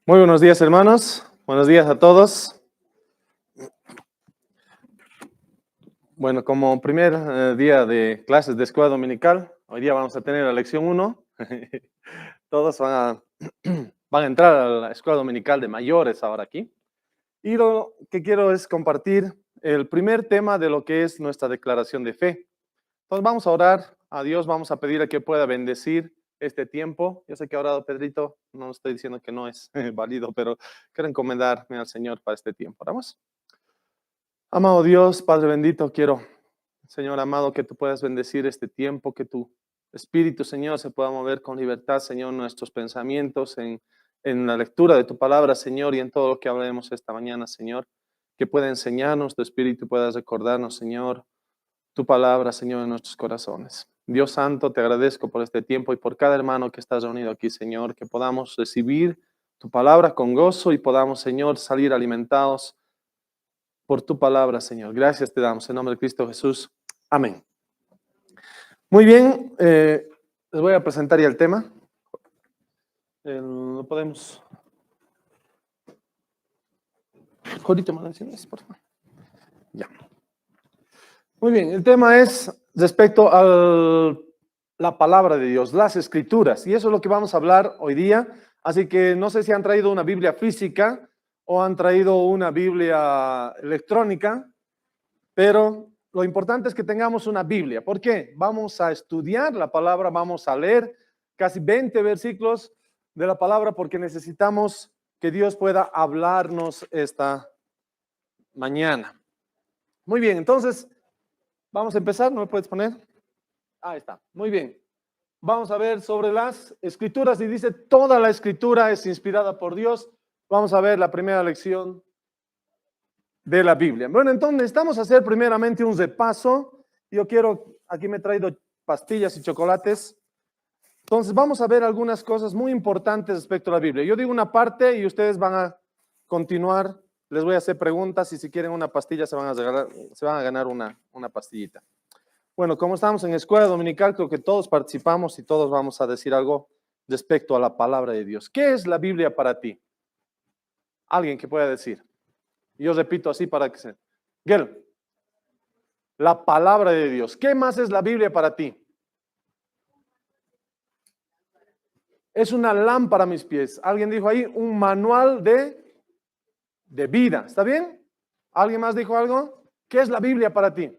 Muy buenos días, hermanos. Buenos días a todos. Bueno, como primer día de clases de escuela dominical, hoy día vamos a tener la lección 1. Todos van a entrar a la escuela dominical de mayores ahora aquí. Y lo que quiero es compartir el primer tema de lo que es nuestra declaración de fe. Entonces vamos a orar a Dios, vamos a pedirle que pueda bendecir este tiempo. Yo sé que ha orado Pedrito, no estoy diciendo que no es válido, pero quiero encomendarme al Señor para este tiempo. ¿Oramos? Amado Dios, Padre bendito, quiero, Señor amado, que tú puedas bendecir este tiempo, que tu Espíritu, Señor, se pueda mover con libertad, Señor, nuestros pensamientos en la lectura de tu palabra, Señor, y en todo lo que hablemos esta mañana, Señor, que pueda enseñarnos tu Espíritu, puedas recordarnos, Señor, tu palabra, Señor, en nuestros corazones. Dios Santo, te agradezco por este tiempo y por cada hermano que está reunido aquí, Señor, que podamos recibir tu palabra con gozo y podamos, Señor, salir alimentados por tu palabra, Señor. Gracias te damos en nombre de Cristo Jesús. Amén. Muy bien, les voy a presentar ya el tema. Lo podemos... Jorito, ¿me mencionas, por favor? Ya. Muy bien, el tema es respecto a la palabra de Dios, las escrituras, y eso es lo que vamos a hablar hoy día. Así que no sé si han traído una Biblia física o han traído una Biblia electrónica, pero lo importante es que tengamos una Biblia. ¿Por qué? Vamos a estudiar la palabra, vamos a leer casi 20 versículos de la palabra porque necesitamos que Dios pueda hablarnos esta mañana. Muy bien, entonces vamos a empezar. ¿No me puedes poner? Ahí está. Muy bien. Vamos a ver sobre las escrituras y dice toda la escritura es inspirada por Dios. Vamos a ver la primera lección de la Biblia. Bueno, entonces necesitamos hacer primeramente un repaso. Yo quiero, aquí me he traído pastillas y chocolates. Entonces vamos a ver algunas cosas muy importantes respecto a la Biblia. Yo digo una parte y ustedes van a continuar. Les voy a hacer preguntas y si quieren una pastilla se van a ganar una pastillita. Bueno, como estamos en escuela dominical, creo que todos participamos y todos vamos a decir algo respecto a la palabra de Dios. ¿Qué es la Biblia para ti? Alguien que pueda decir. Y yo repito así para que se... Gel, la palabra de Dios. ¿Qué más es la Biblia para ti? Es una lámpara a mis pies. Alguien dijo ahí, un manual de vida. ¿Está bien? ¿Alguien más dijo algo? ¿Qué es la Biblia para ti?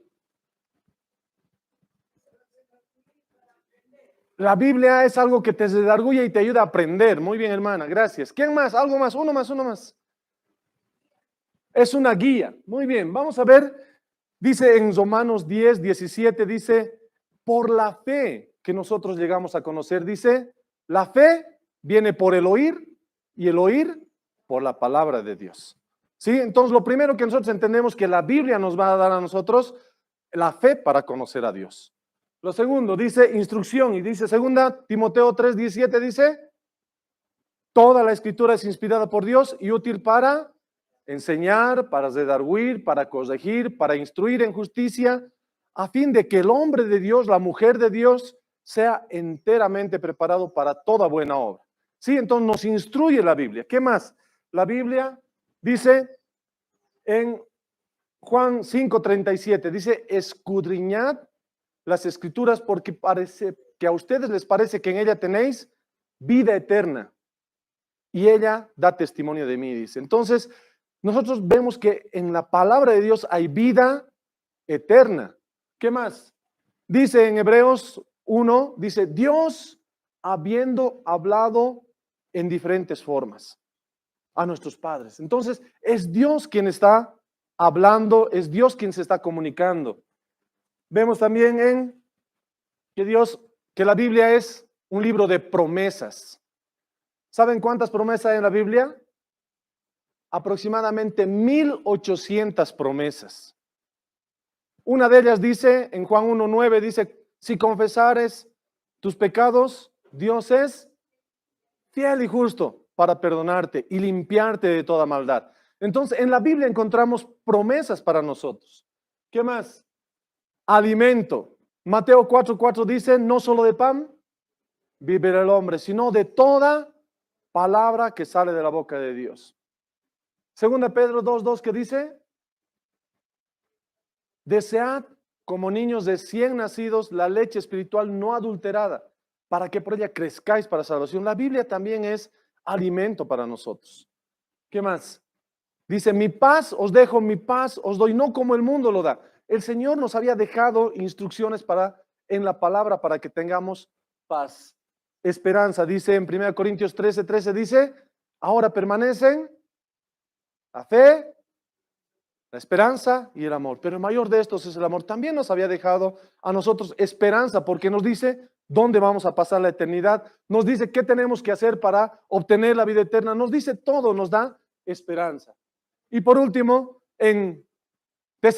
La Biblia es algo que te redarguye y te ayuda a aprender. Muy bien, hermana, gracias. ¿Quién más? ¿Algo más? Uno más. Es una guía. Muy bien, vamos a ver. Dice en Romanos 10, 17, dice, por la fe que nosotros llegamos a conocer, dice, la fe viene por el oír y el oír por la palabra de Dios. ¿Sí? Entonces, lo primero que nosotros entendemos que la Biblia nos va a dar a nosotros la fe para conocer a Dios. Lo segundo, dice instrucción y dice segunda Timoteo 3, 17, dice, toda la escritura es inspirada por Dios y útil para enseñar, para redarguir, para corregir, para instruir en justicia, a fin de que el hombre de Dios, la mujer de Dios, sea enteramente preparado para toda buena obra. Sí, entonces nos instruye la Biblia. ¿Qué más? La Biblia dice en Juan 5:37, dice, escudriñad las escrituras porque parece que a ustedes les parece que en ella tenéis vida eterna y ella da testimonio de mí, dice. Entonces, nosotros vemos que en la palabra de Dios hay vida eterna. ¿Qué más? Dice en Hebreos 1, dice, Dios habiendo hablado en diferentes formas a nuestros padres. Entonces, es Dios quien está hablando, es Dios quien se está comunicando. Vemos también en que la Biblia es un libro de promesas. ¿Saben cuántas promesas hay en la Biblia? Aproximadamente 1800 promesas. Una de ellas dice, en Juan 1:9, dice, si confesares tus pecados, Dios es fiel y justo para perdonarte y limpiarte de toda maldad. Entonces, en la Biblia encontramos promesas para nosotros. ¿Qué más? Alimento. Mateo 4:4 dice, no solo de pan vivirá el hombre, sino de toda palabra que sale de la boca de Dios. Segunda Pedro 2:2, ¿qué dice? Desead como niños recién nacidos la leche espiritual no adulterada, para que por ella crezcáis para salvación. La Biblia también es alimento para nosotros. ¿Qué más? Dice, mi paz os dejo, mi paz os doy, no como el mundo lo da. El Señor nos había dejado instrucciones en la palabra para que tengamos paz, esperanza. Dice en 1 Corintios 13:13, dice, ahora permanecen la fe, la esperanza y el amor. Pero el mayor de estos es el amor. También nos había dejado a nosotros esperanza, porque nos dice dónde vamos a pasar la eternidad. Nos dice qué tenemos que hacer para obtener la vida eterna. Nos dice todo, nos da esperanza. Y por último, en el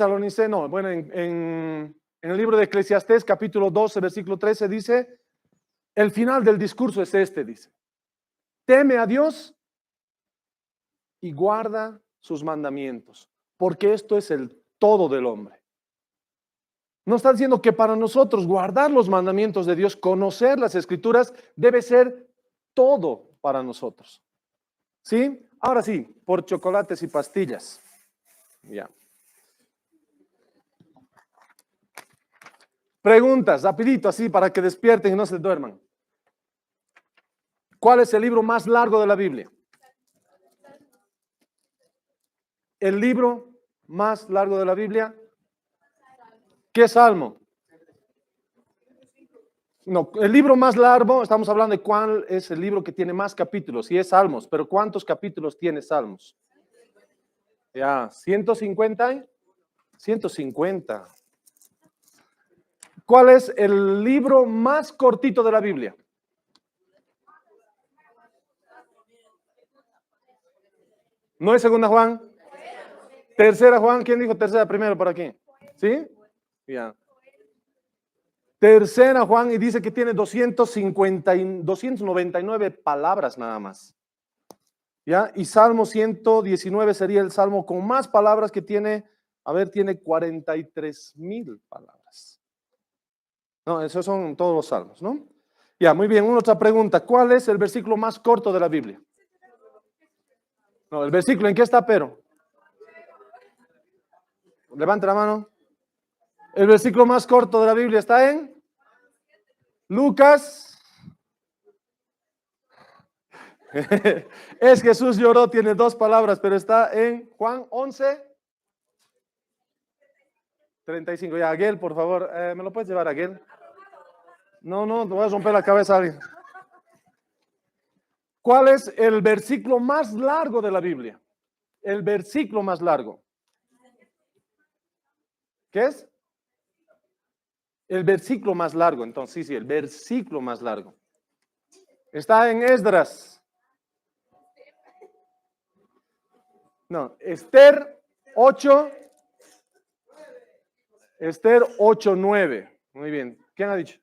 libro de Eclesiastés, capítulo 12, versículo 13, dice, el final del discurso es este, dice, teme a Dios y guarda sus mandamientos, porque esto es el todo del hombre. No está diciendo que para nosotros guardar los mandamientos de Dios, conocer las Escrituras, debe ser todo para nosotros. ¿Sí? Ahora sí, por chocolates y pastillas. Ya. Preguntas, rapidito, así, para que despierten y no se duerman. ¿Cuál es el libro más largo de la Biblia? El libro más largo de la Biblia. ¿Qué salmo? No, el libro más largo, estamos hablando de cuál es el libro que tiene más capítulos, y es Salmos, pero ¿cuántos capítulos tiene Salmos? Ya, 150. 150. ¿Cuál es el libro más cortito de la Biblia? ¿No es Segunda Juan? Tercera Juan, ¿quién dijo tercera primero por aquí? ¿Sí? Ya. Tercera Juan, y dice que tiene 299 palabras nada más. ¿Ya? Y Salmo 119 sería el salmo con más palabras que tiene, tiene 43,000 palabras. No, esos son todos los salmos, ¿no? Ya, muy bien, una otra pregunta. ¿Cuál es el versículo más corto de la Biblia? No, el versículo, ¿en qué está, pero? Levante la mano. El versículo más corto de la Biblia está en Lucas. Es Jesús lloró, tiene 2 palabras, pero está en Juan 11:35. Ya, Aguel, por favor, ¿me lo puedes llevar, Aguel? No, te voy a romper la cabeza a alguien. ¿Cuál es el versículo más largo de la Biblia? El versículo más largo. ¿Qué es? El versículo más largo, entonces, sí, el versículo más largo. Está en Esdras. No, Esther 8:9. Muy bien. ¿Quién ha dicho?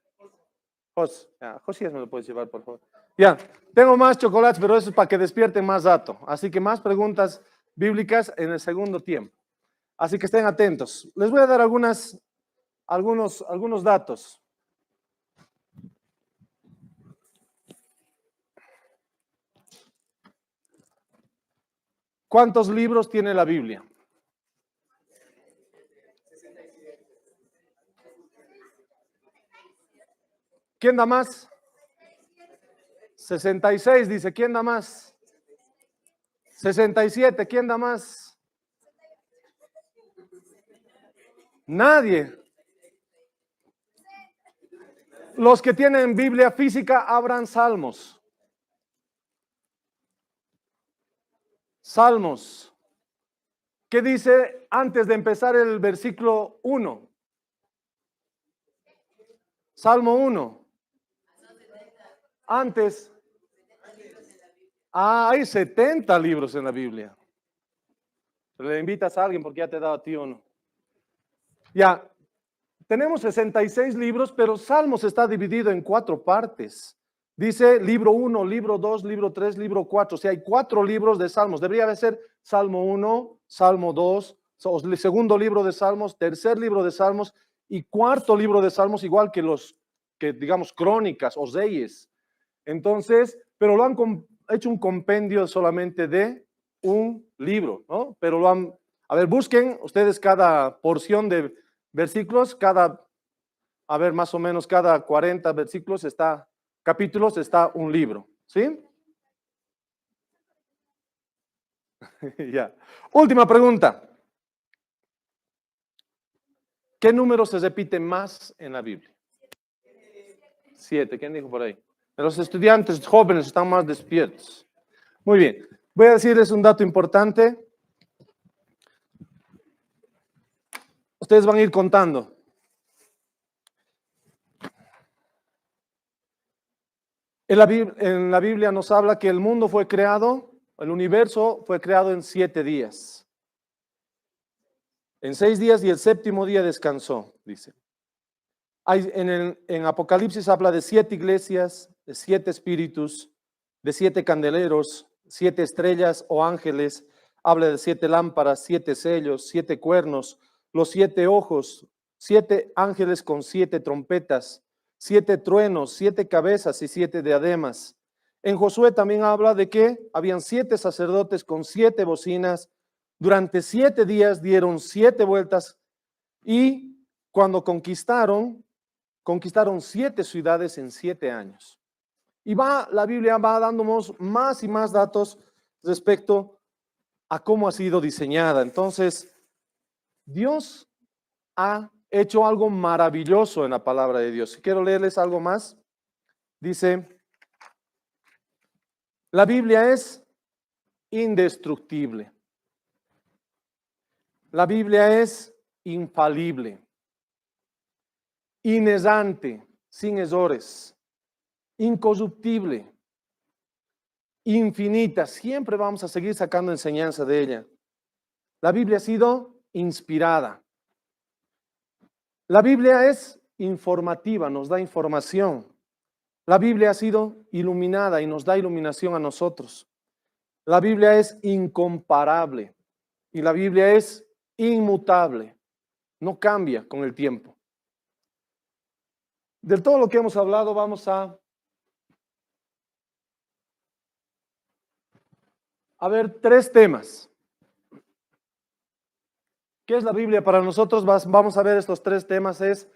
Josías, me lo puedes llevar, por favor. Ya, tengo más chocolates, pero eso es para que despierten más datos. Así que más preguntas bíblicas en el segundo tiempo. Así que estén atentos. Les voy a dar algunos datos. ¿Cuántos libros tiene la Biblia? ¿Quién da más? 66, dice. ¿Quién da más? 67, ¿quién da más? Nadie. Los que tienen Biblia física, abran Salmos. Salmos. ¿Qué dice antes de empezar el versículo 1? Salmo 1. Antes. Hay 70 libros en la Biblia. Le invitas a alguien porque ya te he dado a ti uno. Ya, tenemos 66 libros, pero Salmos está dividido en 4 partes. Dice libro 1, libro 2, libro 3, libro 4. O sea, hay 4 libros de Salmos. Debería ser Salmo 1, Salmo 2, segundo libro de Salmos, tercer libro de Salmos y cuarto libro de Salmos, igual que digamos, crónicas o reyes. Entonces, pero lo han hecho un compendio solamente de un libro, ¿no? Pero lo han, a ver, busquen ustedes cada porción de versículos, a ver, más o menos cada 40 versículos capítulos está un libro, ¿sí? Ya. Última pregunta. ¿Qué número se repite más en la Biblia? 7. ¿Quién dijo por ahí? Los estudiantes jóvenes están más despiertos. Muy bien. Voy a decirles un dato importante. Ustedes van a ir contando. En la Biblia nos habla que el mundo fue creado, el universo fue creado en 7 días. En 6 días y el séptimo día descansó, dice. En Apocalipsis habla de 7 iglesias, de 7 espíritus, de 7 candeleros, 7 estrellas o ángeles. Habla de 7 lámparas, 7 sellos, 7 cuernos, los 7 ojos, 7 ángeles con 7 trompetas, 7 truenos, 7 cabezas y 7 diademas. En Josué también habla de que habían 7 sacerdotes con 7 bocinas. Durante 7 días dieron 7 vueltas y cuando conquistaron 7 ciudades en 7 años. Y la Biblia va dándonos más y más datos respecto a cómo ha sido diseñada. Entonces, Dios ha hecho algo maravilloso en la palabra de Dios. Quiero leerles algo más. Dice, la Biblia es indestructible. La Biblia es infalible, inerrante, sin errores, incorruptible, infinita. Siempre vamos a seguir sacando enseñanza de ella. La Biblia ha sido inspirada. La Biblia es informativa, nos da información. La Biblia ha sido iluminada y nos da iluminación a nosotros. La Biblia es incomparable y la Biblia es inmutable. No cambia con el tiempo. De todo lo que hemos hablado, vamos a ver 3 temas. ¿Qué es la Biblia para nosotros? Vamos a ver estos 3 temas. Es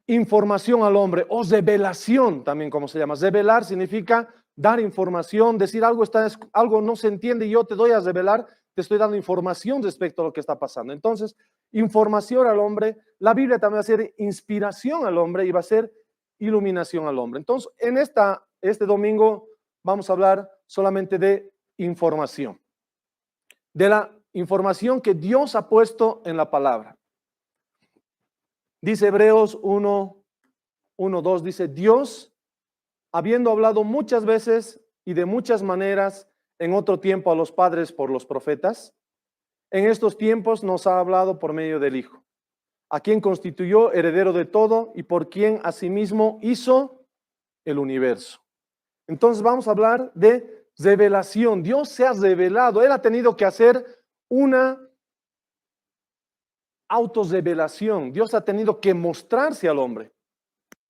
información al hombre o revelación, también como se llama. Revelar significa dar información, decir algo no se entiende y yo te doy a revelar, te estoy dando información respecto a lo que está pasando. Entonces, información al hombre. La Biblia también va a ser inspiración al hombre y va a ser iluminación al hombre. Entonces, en este domingo vamos a hablar solamente de información, de la información que Dios ha puesto en la palabra. Dice Hebreos 1:2, dice, Dios, habiendo hablado muchas veces y de muchas maneras en otro tiempo a los padres por los profetas, en estos tiempos nos ha hablado por medio del Hijo, a quien constituyó heredero de todo y por quien asimismo hizo el universo. Entonces vamos a hablar de revelación. Dios se ha revelado, Él ha tenido que hacer una autorrevelación. Dios ha tenido que mostrarse al hombre.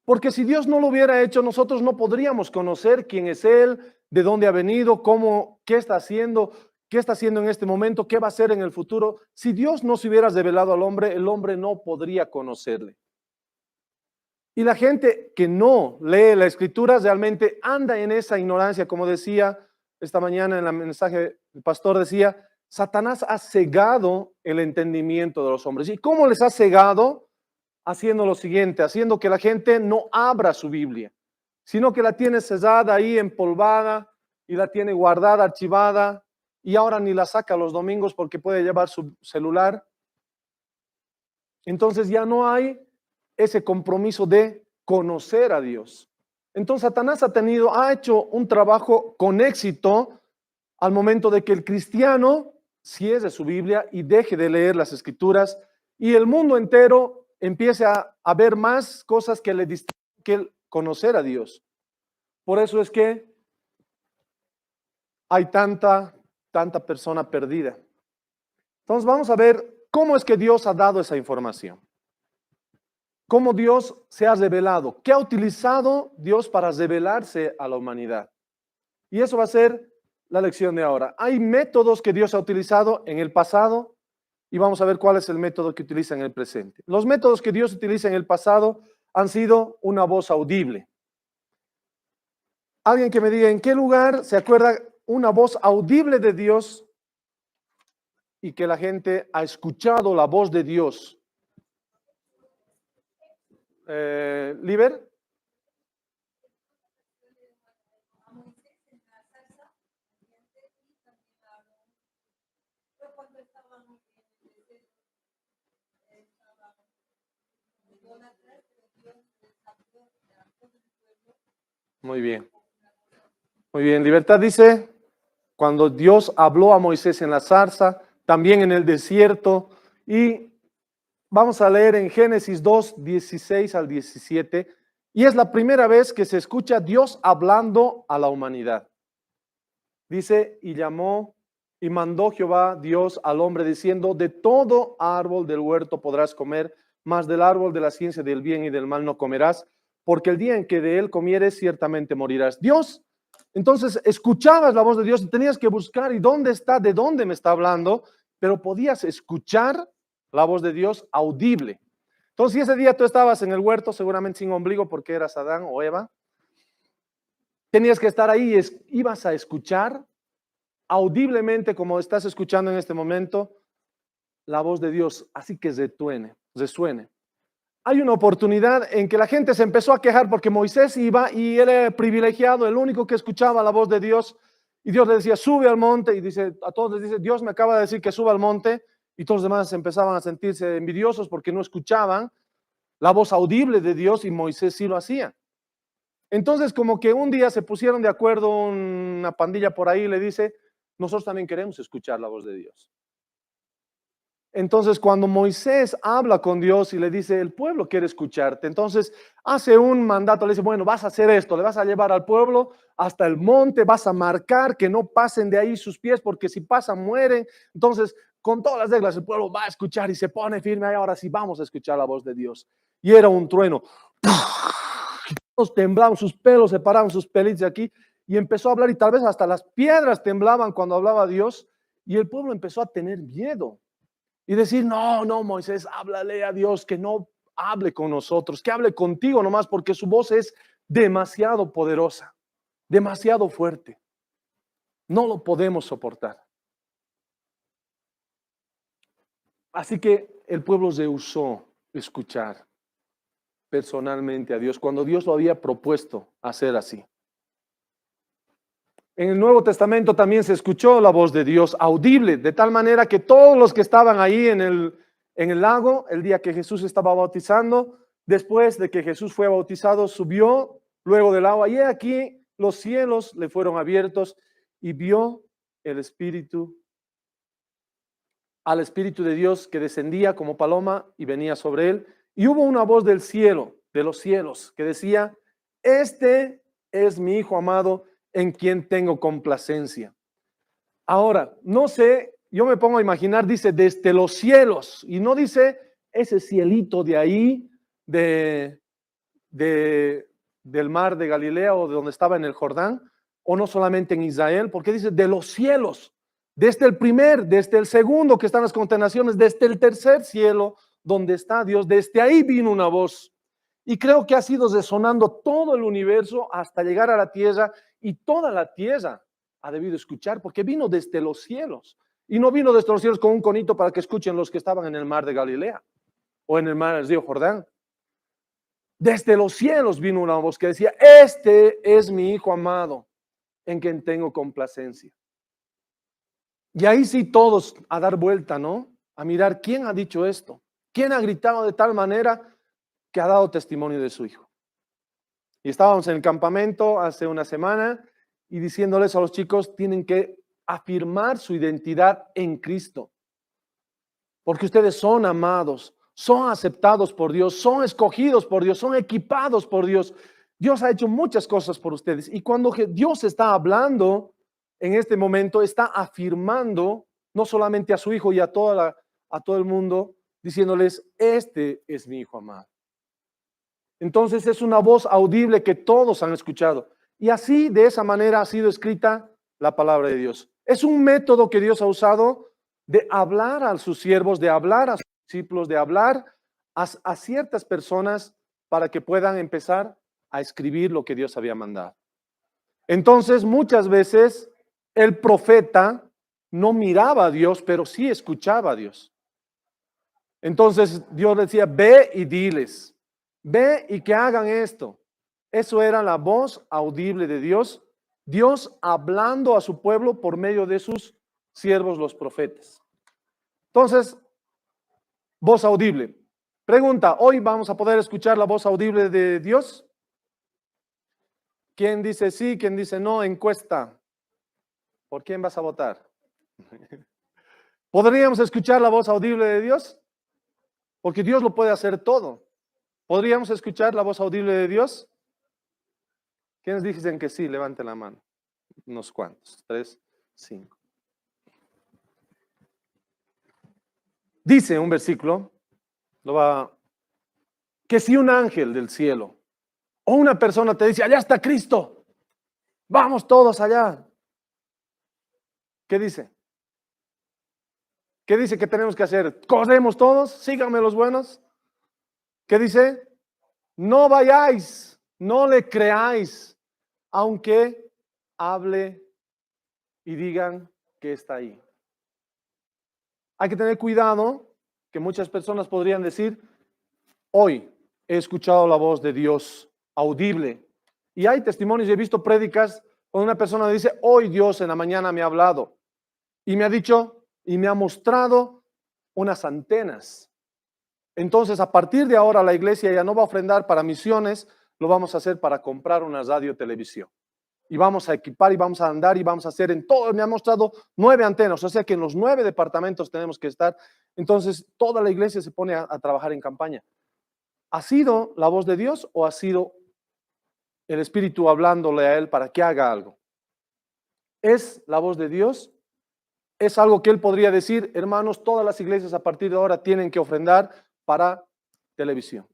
Porque si Dios no lo hubiera hecho, nosotros no podríamos conocer quién es Él, de dónde ha venido, qué está haciendo en este momento, qué va a hacer en el futuro. Si Dios no se hubiera revelado al hombre, el hombre no podría conocerle. Y la gente que no lee la Escritura realmente anda en esa ignorancia, como decía esta mañana en el mensaje, el pastor decía, Satanás ha cegado el entendimiento de los hombres. ¿Y cómo les ha cegado? Haciendo lo siguiente, haciendo que la gente no abra su Biblia, sino que la tiene cerrada ahí, empolvada, y la tiene guardada, archivada, y ahora ni la saca los domingos porque puede llevar su celular. Entonces ya no hay ese compromiso de conocer a Dios. Entonces Satanás ha hecho un trabajo con éxito al momento de que el cristiano cierre su Biblia y deje de leer las Escrituras y el mundo entero empiece a ver más cosas que le distinguen que conocer a Dios. Por eso es que hay tanta persona perdida. Entonces vamos a ver cómo es que Dios ha dado esa información. Cómo Dios se ha revelado. ¿Qué ha utilizado Dios para revelarse a la humanidad? Y eso va a ser la lección de ahora. Hay métodos que Dios ha utilizado en el pasado y vamos a ver cuál es el método que utiliza en el presente. Los métodos que Dios utiliza en el pasado han sido una voz audible. Alguien que me diga en qué lugar se acuerda una voz audible de Dios y que la gente ha escuchado la voz de Dios. ¿Liber? Muy bien. Muy bien. Libertad dice, cuando Dios habló a Moisés en la zarza, también en el desierto, y vamos a leer en Génesis 2, 16 al 17, y es la primera vez que se escucha a Dios hablando a la humanidad. Dice, y llamó y mandó Jehová Dios al hombre diciendo, de todo árbol del huerto podrás comer, mas del árbol de la ciencia del bien y del mal no comerás, porque el día en que de él comieres ciertamente morirás. Dios, entonces escuchabas la voz de Dios y tenías que buscar, ¿y dónde está? ¿De dónde me está hablando? Pero podías escuchar la voz de Dios audible. Entonces, si ese día tú estabas en el huerto, seguramente sin ombligo porque eras Adán o Eva, tenías que estar ahí y ibas a escuchar audiblemente, como estás escuchando en este momento, la voz de Dios, así que resuene. Hay una oportunidad en que la gente se empezó a quejar porque Moisés iba y él era privilegiado, el único que escuchaba la voz de Dios, y Dios le decía, sube al monte, y dice, a todos les dice, Dios me acaba de decir que suba al monte, y todos los demás empezaban a sentirse envidiosos porque no escuchaban la voz audible de Dios y Moisés sí lo hacía. Entonces, como que un día se pusieron de acuerdo una pandilla por ahí y le dice, nosotros también queremos escuchar la voz de Dios. Entonces, cuando Moisés habla con Dios y le dice, el pueblo quiere escucharte, entonces hace un mandato, le dice, bueno, vas a hacer esto, le vas a llevar al pueblo hasta el monte, vas a marcar que no pasen de ahí sus pies, porque si pasan, mueren. Entonces, con todas las reglas, el pueblo va a escuchar y se pone firme, y ahora sí vamos a escuchar la voz de Dios. Y era un trueno. Todos temblaban, sus pelos se paraban, sus pelitos de aquí, y empezó a hablar, y tal vez hasta las piedras temblaban cuando hablaba Dios, y el pueblo empezó a tener miedo. Y decir, no, Moisés, háblale a Dios, que no hable con nosotros, que hable contigo nomás, porque su voz es demasiado poderosa, demasiado fuerte. No lo podemos soportar. Así que el pueblo rehusó escuchar personalmente a Dios, cuando Dios lo había propuesto hacer así. En el Nuevo Testamento también se escuchó la voz de Dios audible, de tal manera que todos los que estaban ahí en el lago, el día que Jesús estaba bautizando, después de que Jesús fue bautizado, subió luego del agua, y aquí los cielos le fueron abiertos y vio el Espíritu, al Espíritu de Dios que descendía como paloma y venía sobre él, y hubo una voz del cielo, de los cielos, que decía, este es mi Hijo amado, en quien tengo complacencia. Ahora, no sé, yo me pongo a imaginar, dice, desde los cielos, y no dice ese cielito de ahí, del mar de Galilea o de donde estaba en el Jordán, o no solamente en Israel, porque dice de los cielos, desde el primer, desde el segundo que están las condenaciones, desde el tercer cielo donde está Dios, desde ahí vino una voz. Y creo que ha sido resonando todo el universo hasta llegar a la tierra, y toda la tierra ha debido escuchar porque vino desde los cielos. Y no vino desde los cielos con un conito para que escuchen los que estaban en el mar de Galilea o en el mar del río Jordán. Desde los cielos vino una voz que decía, este es mi Hijo amado, en quien tengo complacencia. Y ahí sí todos a dar vuelta, ¿no? A mirar quién ha dicho esto, quién ha gritado de tal manera que ha dado testimonio de su Hijo. Y estábamos en el campamento hace una semana y diciéndoles a los chicos, tienen que afirmar su identidad en Cristo, porque ustedes son amados, son aceptados por Dios, son escogidos por Dios, son equipados por Dios. Dios ha hecho muchas cosas por ustedes, y cuando Dios está hablando en este momento, está afirmando no solamente a su Hijo y a todo el mundo, diciéndoles, este es mi Hijo amado. Entonces es una voz audible que todos han escuchado. Y así, de esa manera, ha sido escrita la palabra de Dios. Es un método que Dios ha usado de hablar a sus siervos, de hablar a sus discípulos, de hablar a ciertas personas para que puedan empezar a escribir lo que Dios había mandado. Entonces, muchas veces el profeta no miraba a Dios, pero sí escuchaba a Dios. Entonces Dios decía, ve y diles, ve y que hagan esto. Eso era la voz audible de Dios, Dios hablando a su pueblo por medio de sus siervos los profetas. Entonces, voz audible. Pregunta, ¿hoy vamos a poder escuchar la voz audible de Dios? ¿Quién dice sí? ¿Quién dice no? Encuesta. ¿Por quién vas a votar? ¿Podríamos escuchar la voz audible de Dios? Porque Dios lo puede hacer todo. ¿Podríamos escuchar la voz audible de Dios? ¿Quiénes dicen que sí? Levanten la mano. Unos cuantos. 3, 5. Dice un versículo, que si un ángel del cielo o una persona te dice, allá está Cristo, vamos todos allá. ¿Qué dice? ¿Qué dice que tenemos que hacer? ¿Corremos todos? Síganme los buenos. ¿Qué dice? No vayáis, no le creáis, aunque hable y digan que está ahí. Hay que tener cuidado que muchas personas podrían decir, hoy he escuchado la voz de Dios audible. Y hay testimonios, he visto prédicas donde una persona dice, hoy Dios en la mañana me ha hablado y me ha dicho y me ha mostrado unas antenas. Entonces, a partir de ahora la iglesia ya no va a ofrendar para misiones, lo vamos a hacer para comprar una radio televisión. Y vamos a equipar y vamos a andar y vamos a hacer en todo. Me ha mostrado 9 antenas, o sea que en los 9 departamentos tenemos que estar. Entonces, toda la iglesia se pone a trabajar en campaña. ¿Ha sido la voz de Dios o ha sido el Espíritu hablándole a él para que haga algo? ¿Es la voz de Dios? Es algo que él podría decir, hermanos, todas las iglesias a partir de ahora tienen que ofrendar para televisión,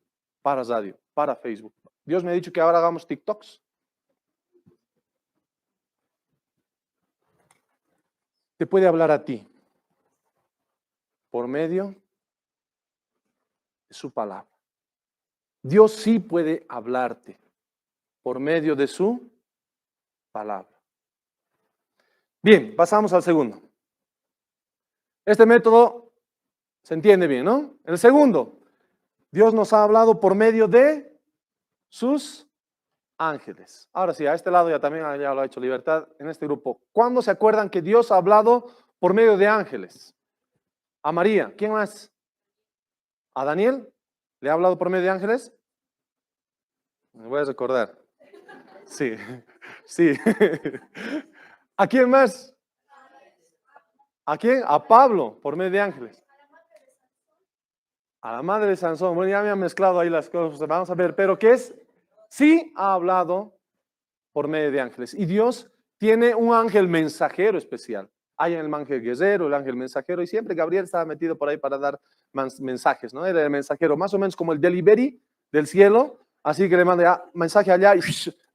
para radio, para Facebook. Dios me ha dicho que ahora hagamos TikToks. Te puede hablar a ti por medio de su palabra. Dios sí puede hablarte por medio de su palabra. Bien, pasamos al segundo. Este método se entiende bien, ¿no? El segundo, Dios nos ha hablado por medio de sus ángeles. Ahora sí, a este lado ya también ya lo ha hecho Libertad en este grupo. ¿Cuándo se acuerdan que Dios ha hablado por medio de ángeles? A María, ¿quién más? ¿A Daniel? ¿Le ha hablado por medio de ángeles? Me voy a recordar. Sí, sí. ¿A quién más? ¿A quién? A Pablo, por medio de ángeles. A la madre de Sansón. Bueno, ya me han mezclado ahí las cosas. Vamos a ver, pero ¿qué es? Sí ha hablado por medio de ángeles. Y Dios tiene un ángel mensajero especial. Hay el ángel guerrero, el ángel mensajero, y siempre Gabriel estaba metido por ahí para dar mensajes, ¿no? Era el mensajero, más o menos como el delivery del cielo, así que le manda mensaje allá,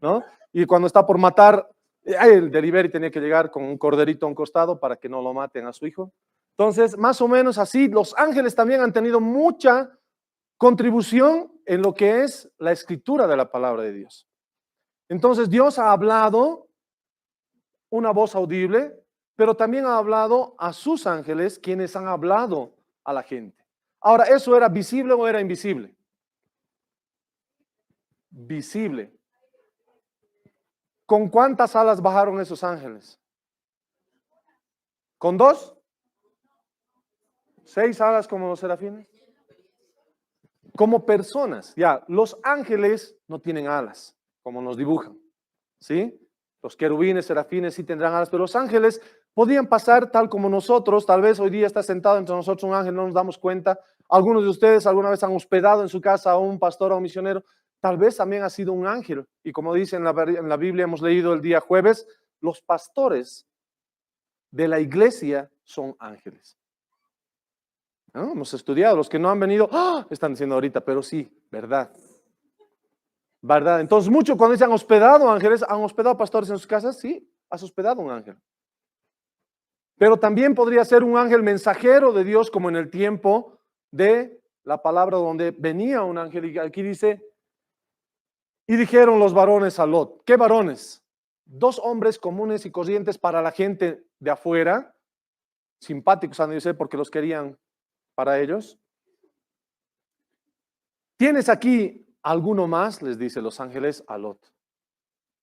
¿no? Y cuando está por matar, el delivery tenía que llegar con un corderito a un costado para que no lo maten a su hijo. Entonces, más o menos así, los ángeles también han tenido mucha contribución en lo que es la escritura de la palabra de Dios. Entonces, Dios ha hablado una voz audible, pero también ha hablado a sus ángeles, quienes han hablado a la gente. Ahora, ¿eso era visible o era invisible? Visible. ¿Con cuántas alas bajaron esos ángeles? ¿Con 2? 6 alas como los serafines. Como personas, ya, los ángeles no tienen alas, como nos dibujan, ¿sí? Los querubines, serafines sí tendrán alas, pero los ángeles podían pasar tal como nosotros. Tal vez hoy día está sentado entre nosotros un ángel, no nos damos cuenta. Algunos de ustedes alguna vez han hospedado en su casa a un pastor o un misionero, tal vez también ha sido un ángel. Y como dice en la Biblia, hemos leído el día jueves, los pastores de la iglesia son ángeles. ¿No? Hemos estudiado, los que no han venido, ¡oh!, están diciendo ahorita, pero sí, verdad. ¿verdad? Entonces, mucho cuando dicen hospedado ángeles, ¿han hospedado pastores en sus casas? Sí, has hospedado un ángel. Pero también podría ser un ángel mensajero de Dios, como en el tiempo de la palabra donde venía un ángel. Y aquí dice, y dijeron los varones a Lot. ¿Qué varones? Dos hombres comunes y corrientes para la gente de afuera, simpáticos han de ser porque los querían para ellos. ¿Tienes aquí alguno más? Les dice los ángeles a Lot.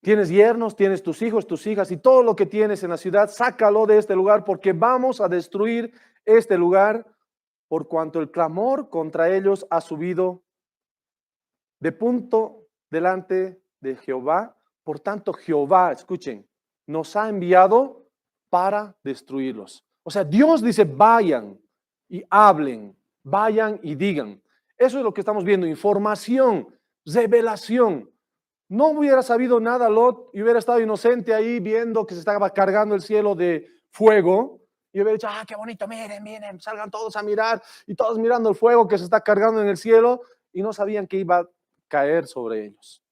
Tienes yernos, tienes tus hijos, tus hijas y todo lo que tienes en la ciudad, sácalo de este lugar porque vamos a destruir este lugar por cuanto el clamor contra ellos ha subido de punto delante de Jehová. Por tanto, Jehová, escuchen, nos ha enviado para destruirlos. O sea, Dios dice, vayan y hablen, vayan y digan. Eso es lo que estamos viendo, información, revelación. No hubiera sabido nada Lot y hubiera estado inocente ahí viendo que se estaba cargando el cielo de fuego y hubiera dicho, qué bonito, miren, miren, salgan todos a mirar y todos mirando el fuego que se está cargando en el cielo y no sabían que iba a caer sobre ellos.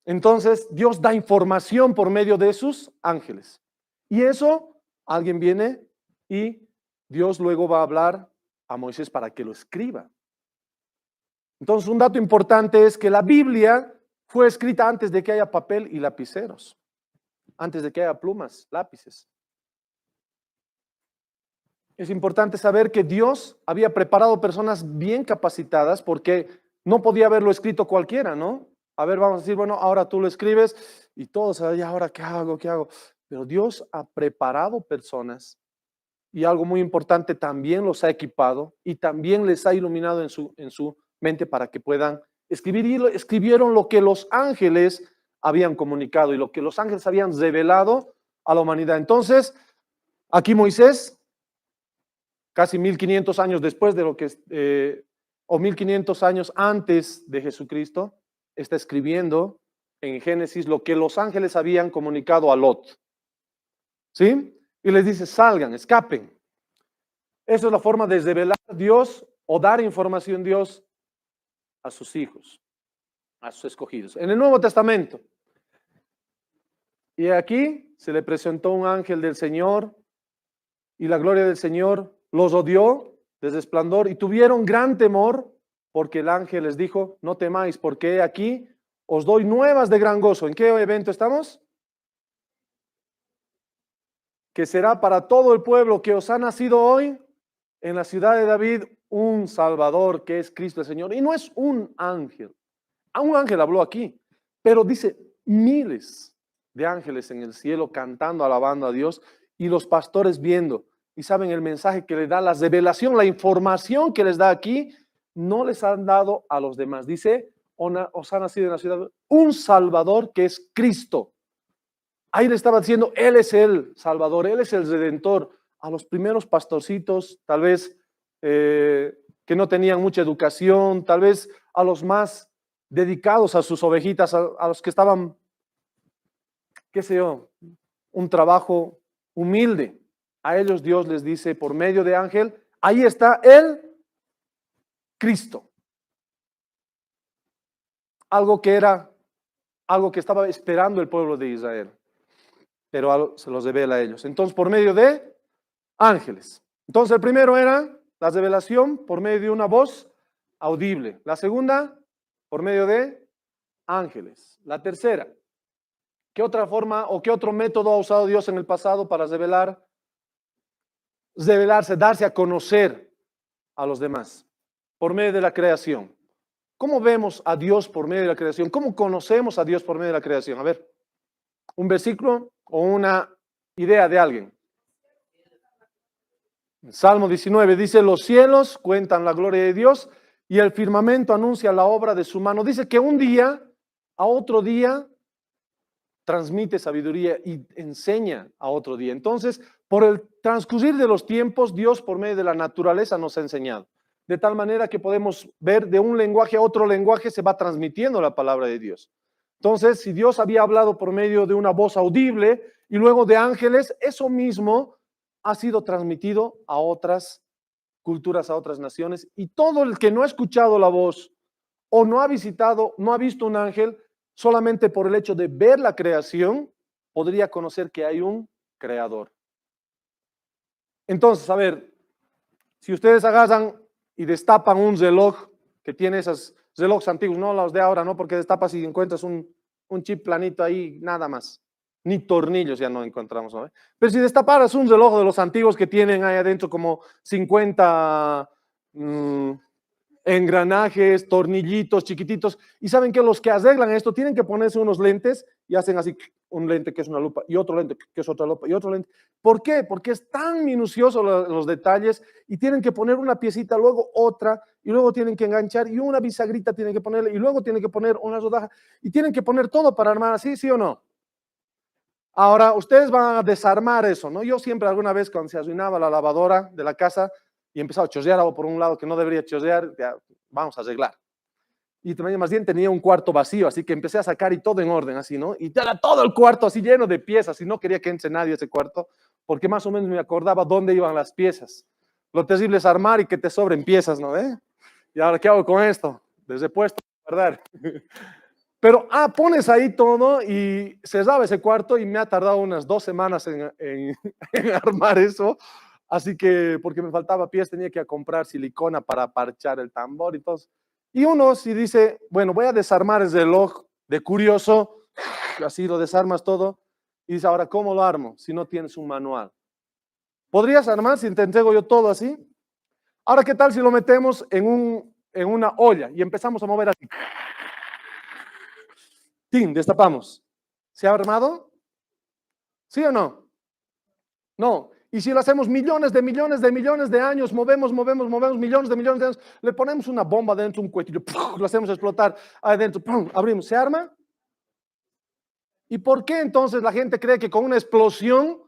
Entonces Dios da información por medio de sus ángeles y eso alguien viene y Dios luego va a hablar a Moisés para que lo escriba. Entonces, un dato importante es que la Biblia fue escrita antes de que haya papel y lapiceros, antes de que haya plumas, lápices. Es importante saber que Dios había preparado personas bien capacitadas porque no podía haberlo escrito cualquiera, ¿no? A ver, vamos a decir, bueno, ahora tú lo escribes y todos, ¿y ahora qué hago? ¿Qué hago? Pero Dios ha preparado personas y algo muy importante, también los ha equipado y también les ha iluminado en su mente para que puedan escribir y escribieron lo que los ángeles habían comunicado y lo que los ángeles habían revelado a la humanidad. Entonces, aquí Moisés, casi 1500 años después de lo que, o 1500 años antes de Jesucristo, está escribiendo en Génesis lo que los ángeles habían comunicado a Lot. ¿Sí? Y les dice, salgan, escapen. Esa es la forma de revelar a Dios o dar información Dios a sus hijos, a sus escogidos. En el Nuevo Testamento, y aquí se le presentó un ángel del Señor y la gloria del Señor los rodeó de resplandor y tuvieron gran temor porque el ángel les dijo, no temáis porque aquí os doy nuevas de gran gozo. ¿En qué evento estamos? Que será para todo el pueblo que os ha nacido hoy en la ciudad de David un Salvador que es Cristo el Señor. Y no es un ángel. Un ángel habló aquí, pero dice miles de ángeles en el cielo cantando, alabando a Dios y los pastores viendo. Y saben el mensaje que le da, la revelación, la información que les da aquí, no les han dado a los demás. Dice, os ha nacido en la ciudad un Salvador que es Cristo. Ahí le estaba diciendo, Él es el Salvador, Él es el Redentor. A los primeros pastorcitos, tal vez que no tenían mucha educación, tal vez a los más dedicados a sus ovejitas, a los que estaban, qué sé yo, un trabajo humilde. A ellos Dios les dice por medio de ángel, ahí está el Cristo. Algo que estaba esperando el pueblo de Israel, pero se los revela a ellos. Entonces, por medio de ángeles. Entonces, el primero era la revelación por medio de una voz audible. La segunda, por medio de ángeles. La tercera, ¿qué otra forma o qué otro método ha usado Dios en el pasado para revelarse, darse a conocer a los demás? Por medio de la creación. ¿Cómo vemos a Dios por medio de la creación? ¿Cómo conocemos a Dios por medio de la creación? A ver, un versículo o una idea de alguien. Salmo 19 dice, los cielos cuentan la gloria de Dios y el firmamento anuncia la obra de su mano. Dice que un día a otro día transmite sabiduría y enseña a otro día. Entonces, por el transcurrir de los tiempos, Dios por medio de la naturaleza nos ha enseñado. De tal manera que podemos ver de un lenguaje a otro lenguaje se va transmitiendo la palabra de Dios. Entonces, si Dios había hablado por medio de una voz audible y luego de ángeles, eso mismo ha sido transmitido a otras culturas, a otras naciones. Y todo el que no ha escuchado la voz o no ha visitado, no ha visto un ángel, solamente por el hecho de ver la creación, podría conocer que hay un creador. Entonces, a ver, si ustedes agarran y destapan un reloj que tiene esos relojes antiguos, no los de ahora, no, porque destapas y encuentras un chip planito ahí, nada más. Ni tornillos ya no encontramos, ¿no? Pero si destaparas un reloj de los antiguos que tienen ahí adentro como 50 engranajes, tornillitos chiquititos, y saben que los que arreglan esto tienen que ponerse unos lentes y hacen así, un lente que es una lupa y otro lente que es otra lupa y otro lente. ¿Por qué? Porque es tan minucioso los detalles y tienen que poner una piecita, luego otra, y luego tienen que enganchar y una bisagrita tienen que ponerle y luego tienen que poner una rodaja y tienen que poner todo para armar así, ¿sí o no? Ahora, ustedes van a desarmar eso, ¿no? Yo siempre alguna vez cuando se arruinaba la lavadora de la casa y empezaba a chorrear agua por un lado que no debería chorrear, ya, vamos a arreglar. Y también más bien tenía un cuarto vacío, así que empecé a sacar y todo en orden, así, ¿no? Y era todo el cuarto así lleno de piezas y no quería que entre nadie a ese cuarto, porque más o menos me acordaba dónde iban las piezas. Lo terrible es armar y que te sobren piezas, ¿no? ¿Y ahora qué hago con esto? Desde puesto, ¿verdad? Pero, pones ahí todo y cerraba ese cuarto y me ha tardado unas 2 semanas en armar eso. Así que, porque me faltaba piezas, tenía que ir a comprar silicona para parchar el tambor y todo. Y uno si dice, bueno, voy a desarmar el reloj de curioso, así lo desarmas todo, y dice, ahora, ¿cómo lo armo si no tienes un manual? ¿Podrías armar si te entrego yo todo así? Ahora, ¿qué tal si lo metemos en una olla y empezamos a mover así? ¡Tin! Destapamos. ¿Se ha armado? ¿Sí o no? No. Y si lo hacemos millones de millones de millones de años, movemos millones de millones de años, le ponemos una bomba dentro, un cuetillo, lo hacemos explotar adentro, abrimos, ¿se arma? ¿Y por qué entonces la gente cree que con una explosión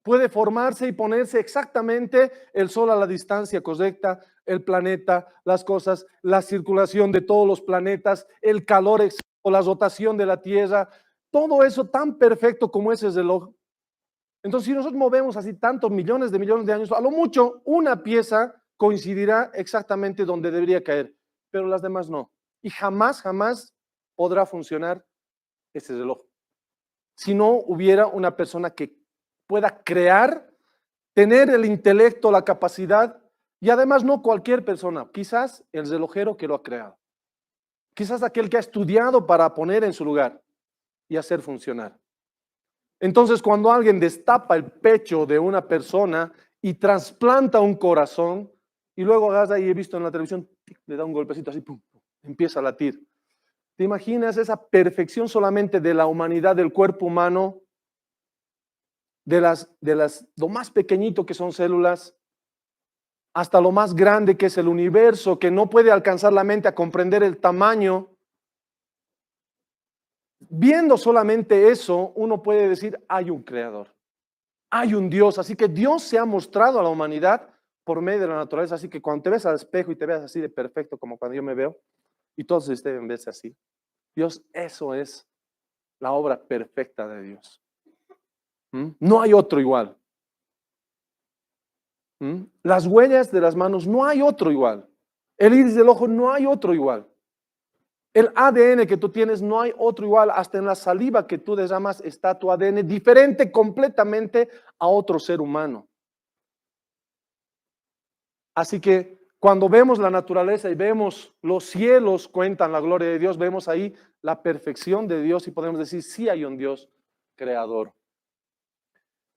puede formarse y ponerse exactamente el Sol a la distancia correcta, el planeta, las cosas, la circulación de todos los planetas, el calor exacto, la rotación de la Tierra, todo eso tan perfecto como ese reloj? Entonces, si nosotros movemos así tantos millones de años, a lo mucho una pieza coincidirá exactamente donde debería caer, pero las demás no. Y jamás, jamás podrá funcionar ese reloj si no hubiera una persona que pueda crear, tener el intelecto, la capacidad, y además no cualquier persona, quizás el relojero que lo ha creado, quizás aquel que ha estudiado para poner en su lugar y hacer funcionar. Entonces, cuando alguien destapa el pecho de una persona y trasplanta un corazón, y luego agarra y he visto en la televisión, le da un golpecito así, pum, empieza a latir. ¿Te imaginas esa perfección solamente de la humanidad, del cuerpo humano, lo más pequeñito que son células, hasta lo más grande que es el universo, que no puede alcanzar la mente a comprender el tamaño? Viendo solamente eso, uno puede decir, hay un creador, hay un Dios. Así que Dios se ha mostrado a la humanidad por medio de la naturaleza. Así que cuando te ves al espejo y te veas así de perfecto como cuando yo me veo, y todos ustedes deben verse así, Dios, eso es la obra perfecta de Dios. No hay otro igual. Las huellas de las manos, no hay otro igual. El iris del ojo, no hay otro igual. El ADN que tú tienes, no hay otro igual. Hasta en la saliva que tú derramas está tu ADN diferente completamente a otro ser humano. Así que cuando vemos la naturaleza y vemos los cielos cuentan la gloria de Dios, vemos ahí la perfección de Dios y podemos decir, sí hay un Dios creador.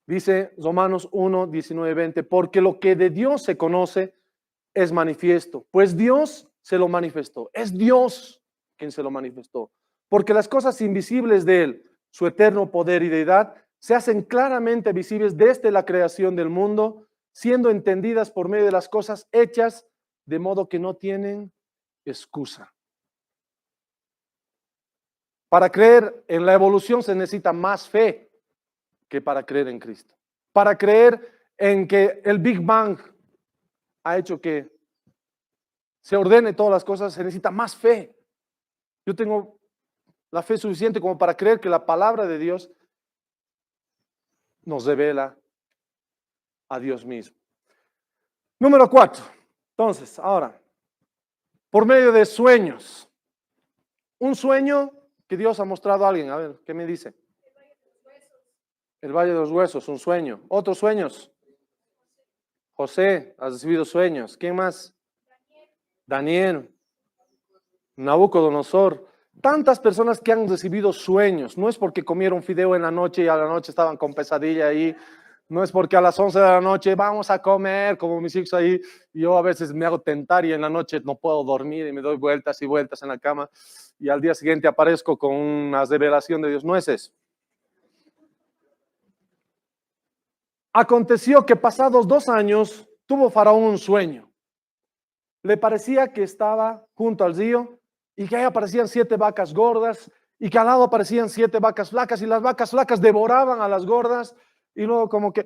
Dice Romanos 1, 19, 20, porque lo que de Dios se conoce es manifiesto, pues Dios se lo manifestó, es Dios quien se lo manifestó, porque las cosas invisibles de Él, su eterno poder y deidad, se hacen claramente visibles desde la creación del mundo, siendo entendidas por medio de las cosas hechas, de modo que no tienen excusa. Para creer en la evolución se necesita más fe que para creer en Cristo. Para creer en que el Big Bang ha hecho que se ordene todas las cosas, se necesita más fe. Yo tengo la fe suficiente como para creer que la palabra de Dios nos revela a Dios mismo. Número 4. Entonces, ahora, por medio de sueños. Un sueño que Dios ha mostrado a alguien. A ver, ¿qué me dice? El Valle de los Huesos, un sueño. ¿Otros sueños? José, has recibido sueños. ¿Quién más? Daniel, Nabucodonosor. Tantas personas que han recibido sueños. No es porque comieron fideo en la noche y a la noche estaban con pesadilla ahí. No es porque a las 11 de la noche vamos a comer, como mis hijos ahí. Y yo a veces me hago tentar y en la noche no puedo dormir y me doy vueltas y vueltas en la cama. Y al día siguiente aparezco con una revelación de Dios. No es eso. Aconteció que pasados 2 años tuvo Faraón un sueño. Le parecía que estaba junto al río y que ahí aparecían 7 vacas gordas y que al lado aparecían 7 vacas flacas y las vacas flacas devoraban a las gordas y luego como que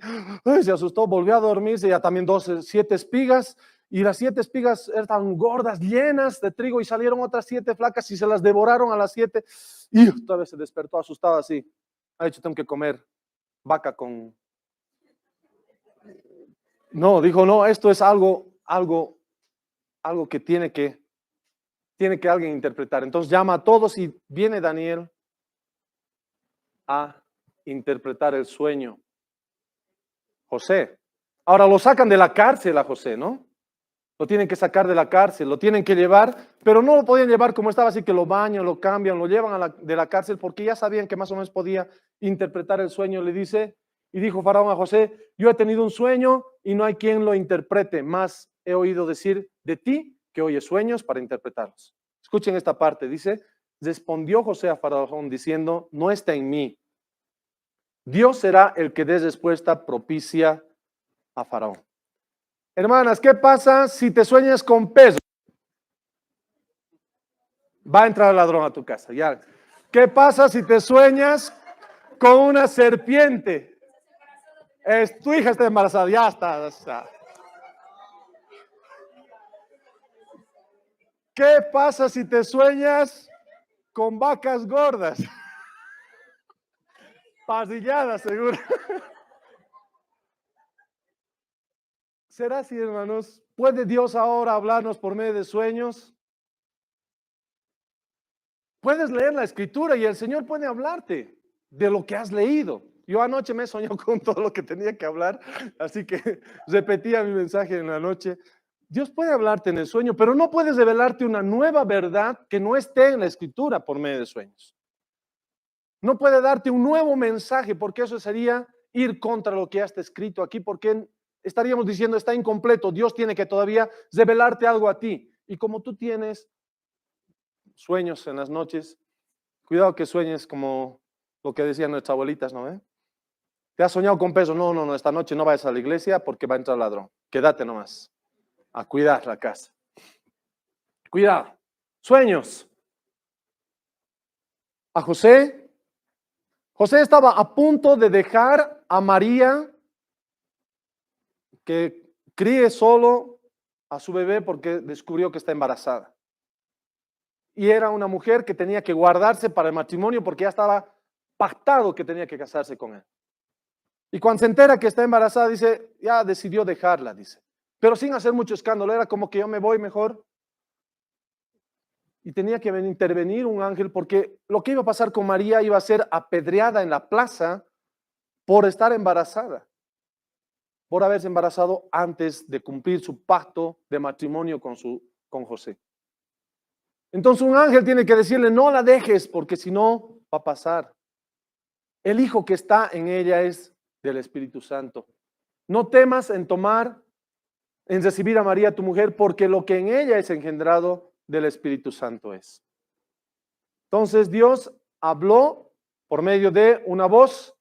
se asustó, volvió a dormirse, ya también 7 espigas y las 7 espigas eran gordas, llenas de trigo y salieron otras 7 flacas y se las devoraron a las 7 y otra vez se despertó asustado así. Ha dicho, tengo que comer vaca con... No, dijo, no, esto es algo que tiene que alguien interpretar. Entonces llama a todos y viene Daniel a interpretar el sueño. José. Ahora lo sacan de la cárcel a José, ¿no? Lo tienen que sacar de la cárcel, lo tienen que llevar, pero no lo podían llevar como estaba, así que lo bañan, lo cambian, lo llevan de la cárcel porque ya sabían que más o menos podía interpretar el sueño. Le dice, y dijo Faraón a José, yo he tenido un sueño y no hay quien lo interprete, más he oído decir de ti que oyes sueños para interpretarlos. Escuchen esta parte, dice, respondió José a Faraón diciendo, no está en mí. Dios será el que dé respuesta propicia a Faraón. Hermanas, ¿qué pasa si te sueñas con peso? Va a entrar el ladrón a tu casa, ya. ¿Qué pasa si te sueñas con una serpiente? Tu hija está embarazada, ya está. ¿Qué pasa si te sueñas con vacas gordas? Pasilladas, seguro. ¿Será así, hermanos? ¿Puede Dios ahora hablarnos por medio de sueños? Puedes leer la escritura y el Señor puede hablarte de lo que has leído. Yo anoche me soñé con todo lo que tenía que hablar, así que repetía mi mensaje en la noche. Dios puede hablarte en el sueño, pero no puedes revelarte una nueva verdad que no esté en la escritura por medio de sueños. No puede darte un nuevo mensaje, porque eso sería ir contra lo que ya está escrito aquí, porque estaríamos diciendo está incompleto. Dios tiene que todavía revelarte algo a ti. Y como tú tienes sueños en las noches, cuidado que sueñes como lo que decían nuestras abuelitas, ¿no? ¿Te has soñado con peso? No, esta noche no vayas a la iglesia porque va a entrar el ladrón. Quédate nomás a cuidar la casa. Cuidado. Sueños. A José estaba a punto de dejar a María que críe solo a su bebé porque descubrió que está embarazada. Y era una mujer que tenía que guardarse para el matrimonio porque ya estaba pactado que tenía que casarse con él. Y cuando se entera que está embarazada, dice, ya decidió dejarla, dice. Pero sin hacer mucho escándalo, era como que yo me voy mejor. Y tenía que intervenir un ángel porque lo que iba a pasar con María iba a ser apedreada en la plaza por estar embarazada, por haberse embarazado antes de cumplir su pacto de matrimonio con José. Entonces un ángel tiene que decirle, no la dejes porque si no va a pasar. El hijo que está en ella es del Espíritu Santo. No temas en recibir a María tu mujer, porque lo que en ella es engendrado del Espíritu Santo es. Entonces Dios habló por medio de una voz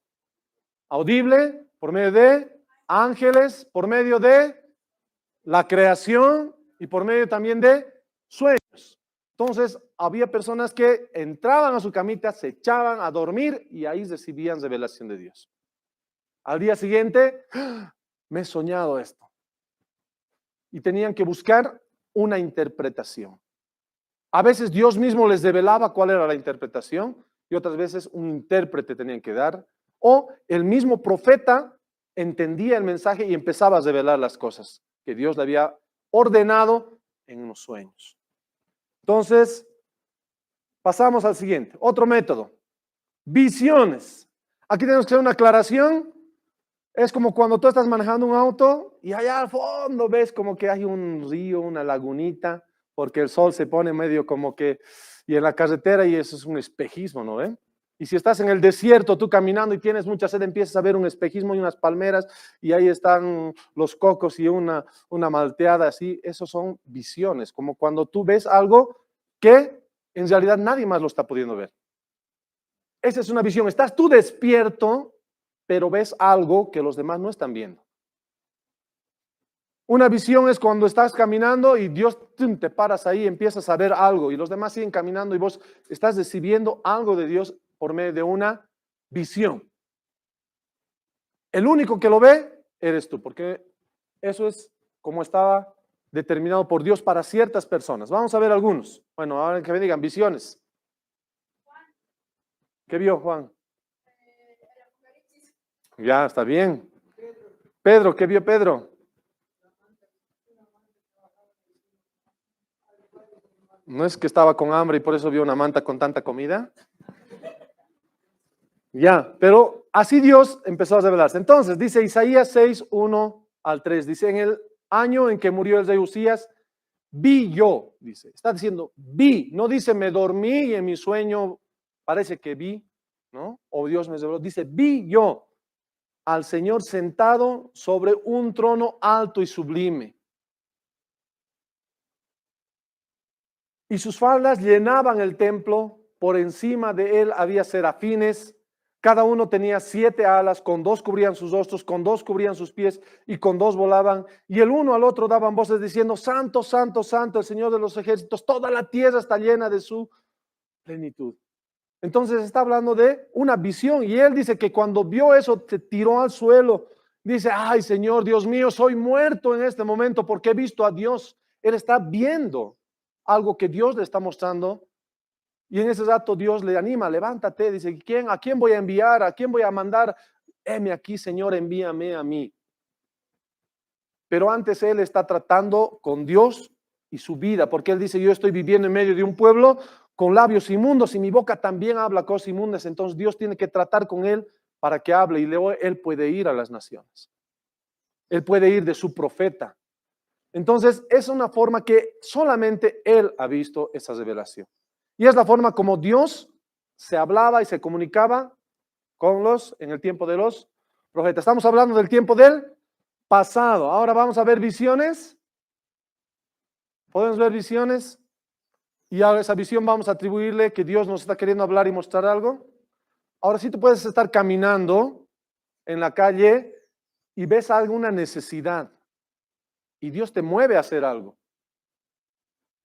audible, por medio de ángeles, por medio de la creación y por medio también de sueños. Entonces había personas que entraban a su camita, se echaban a dormir y ahí recibían revelación de Dios. Al día siguiente, me he soñado esto. Y tenían que buscar una interpretación. A veces Dios mismo les revelaba cuál era la interpretación y otras veces un intérprete tenían que dar. O el mismo profeta entendía el mensaje y empezaba a revelar las cosas que Dios le había ordenado en unos sueños. Entonces, Pasamos al siguiente, otro método. Visiones. Aquí tenemos que hacer una aclaración. Es como cuando tú estás manejando un auto y allá al fondo ves como que hay un río, una lagunita, porque el sol se pone medio como que, y en la carretera, y eso es un espejismo, ¿no ven? Y si estás en el desierto, tú caminando y tienes mucha sed, empiezas a ver un espejismo y unas palmeras, y ahí están los cocos y una malteada así. Esos son visiones, como cuando tú ves algo que en realidad nadie más lo está pudiendo ver. Esa es una visión. Estás tú despierto, pero ves algo que los demás no están viendo. Una visión es cuando estás caminando y Dios te paras ahí, empiezas a ver algo y los demás siguen caminando y vos estás recibiendo algo de Dios por medio de una visión. El único que lo ve eres tú, porque eso es como estaba determinado por Dios para ciertas personas. Vamos a ver algunos. Bueno, ahora que me digan visiones. ¿Qué vio Juan? Ya, está bien. Pedro, ¿qué vio Pedro? ¿No es que estaba con hambre y por eso vio una manta con tanta comida? Ya, pero así Dios empezó a revelarse. Entonces, dice Isaías 6, 1 al 3, dice, en el año en que murió el rey Usías, vi yo, dice, está diciendo, vi, no dice me dormí y en mi sueño parece que vi, ¿no? O Dios me reveló, dice, vi yo al Señor sentado sobre un trono alto y sublime. Y sus faldas llenaban el templo, por encima de él había serafines, cada uno tenía 7 alas, con 2 cubrían sus rostros, con 2 cubrían sus pies y con 2 volaban, y el uno al otro daban voces diciendo, Santo, Santo, Santo, el Señor de los ejércitos, toda la tierra está llena de su plenitud. Entonces está hablando de una visión, y él dice que cuando vio eso, se tiró al suelo, dice, ay Señor, Dios mío, soy muerto en este momento porque he visto a Dios. Él está viendo algo que Dios le está mostrando. Y en ese rato Dios le anima, levántate, dice, ¿a quién voy a enviar? ¿A quién voy a mandar? Heme aquí, Señor, envíame a mí. Pero antes él está tratando con Dios y su vida, porque él dice, yo estoy viviendo en medio de un pueblo con labios inmundos y mi boca también habla cosas inmundas. Entonces Dios tiene que tratar con él para que hable y luego él puede ir a las naciones. Él puede ir de su profeta. Entonces es una forma que solamente él ha visto esa revelación. Y es la forma como Dios se hablaba y se comunicaba con en el tiempo de los profetas. Estamos hablando del tiempo del pasado. Ahora vamos a ver visiones. ¿Podemos ver visiones? Y a esa visión vamos a atribuirle que Dios nos está queriendo hablar y mostrar algo. Ahora sí tú puedes estar caminando en la calle y ves alguna necesidad y Dios te mueve a hacer algo.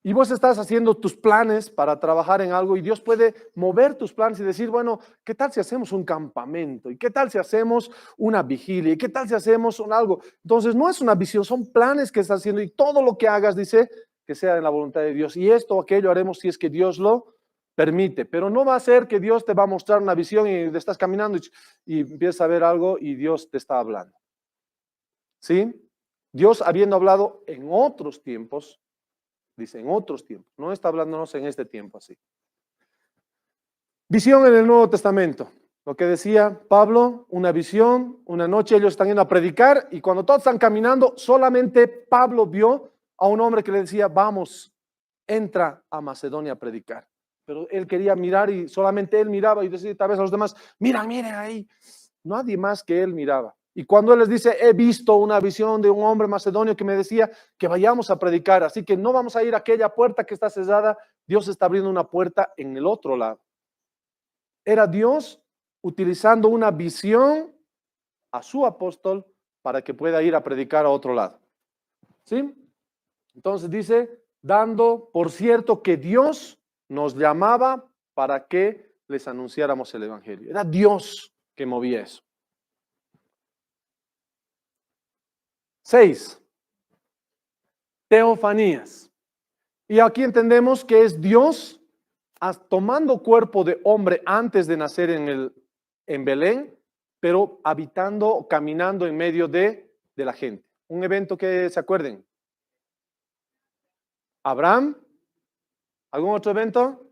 Y vos estás haciendo tus planes para trabajar en algo y Dios puede mover tus planes y decir, bueno, ¿qué tal si hacemos un campamento? ¿Y qué tal si hacemos una vigilia? ¿Y qué tal si hacemos algo? Entonces no es una visión, son planes que estás haciendo y todo lo que hagas dice que sea en la voluntad de Dios. Y esto o aquello haremos si es que Dios lo permite. Pero no va a ser que Dios te va a mostrar una visión y estás caminando y empiezas a ver algo y Dios te está hablando. ¿Sí? Dios habiendo hablado en otros tiempos, dice, en otros tiempos. No está hablándonos en este tiempo así. Visión en el Nuevo Testamento. Lo que decía Pablo, una visión, una noche ellos están yendo a predicar y cuando todos están caminando, solamente Pablo vio a un hombre que le decía, vamos, entra a Macedonia a predicar. Pero él quería mirar y solamente él miraba y decía tal vez a los demás, miren ahí. Nadie más que él miraba. Y cuando él les dice, he visto una visión de un hombre macedonio que me decía que vayamos a predicar, así que no vamos a ir a aquella puerta que está cerrada, Dios está abriendo una puerta en el otro lado. Era Dios utilizando una visión a su apóstol para que pueda ir a predicar a otro lado. ¿Sí? Entonces dice, dando por cierto que Dios nos llamaba para que les anunciáramos el evangelio. Era Dios que movía eso. 6. Teofanías. Y aquí entendemos que es Dios tomando cuerpo de hombre antes de nacer en Belén, pero habitando, caminando en medio de la gente. Un evento que se acuerden. Abraham. ¿Algún otro evento?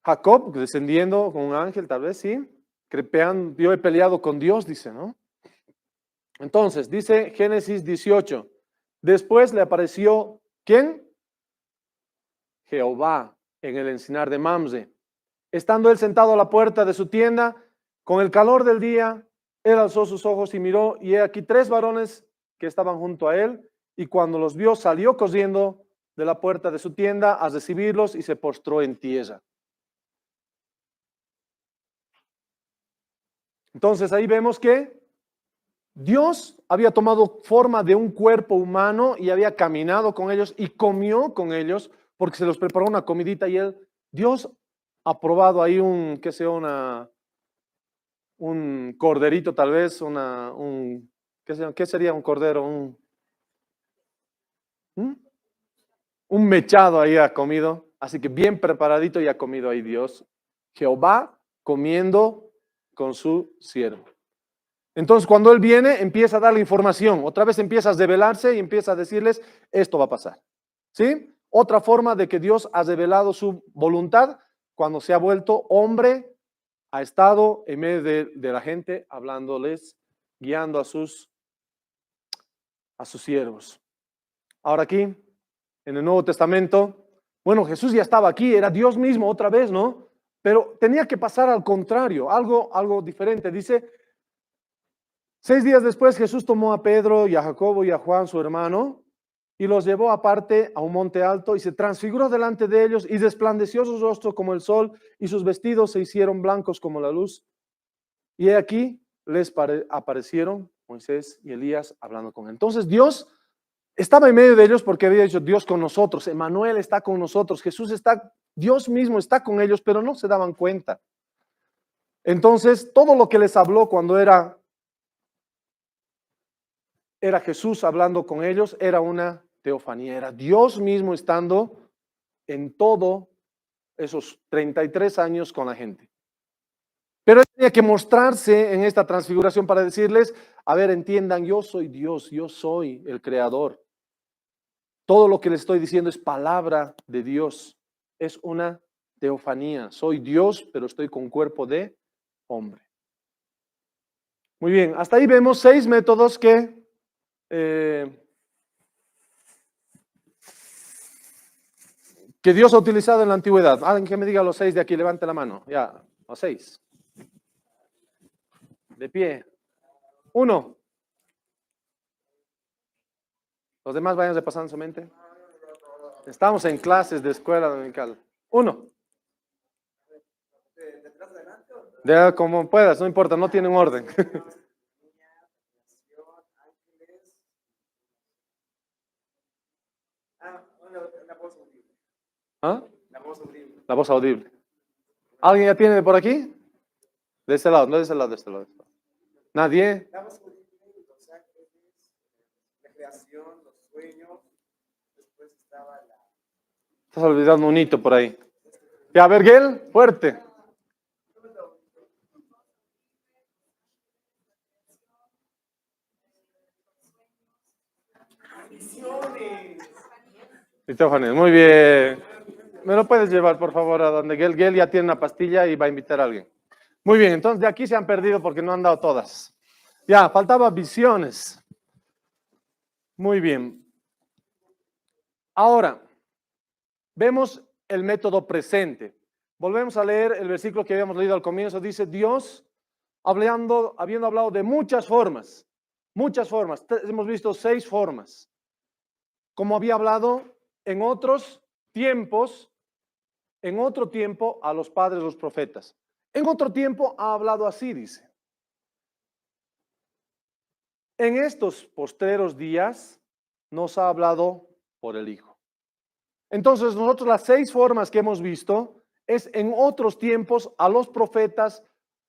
Jacob descendiendo con un ángel, tal vez sí. Yo he peleado con Dios, dice, ¿no? Entonces, dice Génesis 18. Después le apareció, ¿quién? Jehová en el encinar de Mamre. Estando él sentado a la puerta de su tienda, con el calor del día, él alzó sus ojos y miró, y he aquí 3 varones que estaban junto a él, y cuando los vio, salió corriendo de la puerta de su tienda a recibirlos y se postró en tierra. Entonces ahí vemos que Dios había tomado forma de un cuerpo humano y había caminado con ellos y comió con ellos porque se los preparó una comidita y Dios ha probado ahí un corderito tal vez, ¿qué sería un cordero? ¿Mm? Un mechado ahí ha comido, así que bien preparadito y ha comido ahí Dios. Jehová comiendo con su siervo. Entonces, cuando él viene, empieza a darle información. Otra vez empieza a revelarse y empieza a decirles, esto va a pasar. ¿Sí? Otra forma de que Dios ha revelado su voluntad cuando se ha vuelto hombre, ha estado en medio de la gente, hablándoles, guiando a sus siervos. Ahora aquí, en el Nuevo Testamento, bueno, Jesús ya estaba aquí, era Dios mismo otra vez, ¿no? Pero tenía que pasar al contrario, algo diferente. Dice, 6 días después Jesús tomó a Pedro y a Jacobo y a Juan, su hermano, y los llevó aparte a un monte alto y se transfiguró delante de ellos y resplandeció su rostro como el sol y sus vestidos se hicieron blancos como la luz. Y he aquí les aparecieron Moisés y Elías hablando con él. Entonces Dios estaba en medio de ellos porque había dicho Dios con nosotros, Emmanuel está con nosotros, Dios mismo está con ellos, pero no se daban cuenta. Entonces todo lo que les habló cuando era Jesús hablando con ellos, era una teofanía, era Dios mismo estando en todo esos 33 años con la gente. Pero él tenía que mostrarse en esta transfiguración para decirles, a ver, entiendan, yo soy Dios, yo soy el creador. Todo lo que les estoy diciendo es palabra de Dios, es una teofanía. Soy Dios, pero estoy con cuerpo de hombre. Muy bien, hasta ahí vemos 6 métodos que Dios ha utilizado en la antigüedad. Alguien que me diga los 6 de aquí, levante la mano. Ya, los 6. De pie. 1. Los demás vayan repasando su mente. Estamos en clases de escuela dominical. 1. De como puedas, no importa, no tienen orden. ¿Ah? La voz audible. ¿Alguien ya tiene por aquí? De este lado, no de ese lado, de este lado. ¿Nadie? La creación, los sueños, después estaba la... Estás olvidando un hito por ahí. Ya, Vergel, fuerte. Estefanes, muy bien. ¿Me lo puedes llevar, por favor, a donde Gel? Gel ya tiene una pastilla y va a invitar a alguien. Muy bien, entonces de aquí se han perdido porque no han dado todas. Ya, faltaba visiones. Muy bien. Ahora, vemos el método presente. Volvemos a leer el versículo que habíamos leído al comienzo. Dice, Dios, habiendo hablado de muchas formas. Hemos visto 6 formas. Como había hablado en otros tiempos, en otro tiempo a los padres, los profetas. En otro tiempo ha hablado así, dice. En estos postreros días nos ha hablado por el Hijo. Entonces nosotros las 6 formas que hemos visto es en otros tiempos a los profetas,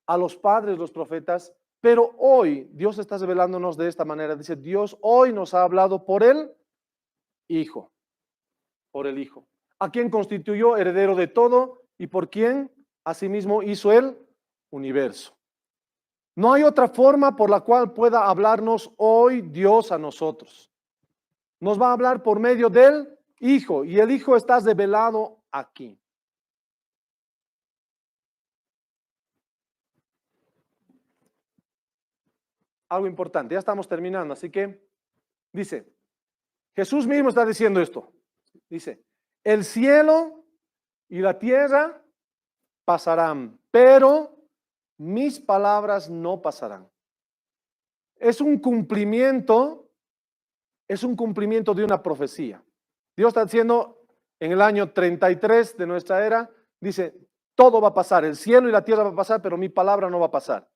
a los padres, los profetas, pero hoy Dios está revelándonos de esta manera. Dice, Dios hoy nos ha hablado por el Hijo, por el Hijo, a quien constituyó heredero de todo y por quien asimismo hizo el universo. No hay otra forma por la cual pueda hablarnos hoy Dios a nosotros. Nos va a hablar por medio del Hijo y el Hijo está revelado aquí. algo importante. Ya estamos terminando, así que dice, Jesús mismo está diciendo esto. Dice, el cielo y la tierra pasarán, pero mis palabras no pasarán. Es un cumplimiento de una profecía. Dios está diciendo en el año 33 de nuestra era, dice, todo va a pasar, el cielo y la tierra va a pasar, pero mi palabra no va a pasar.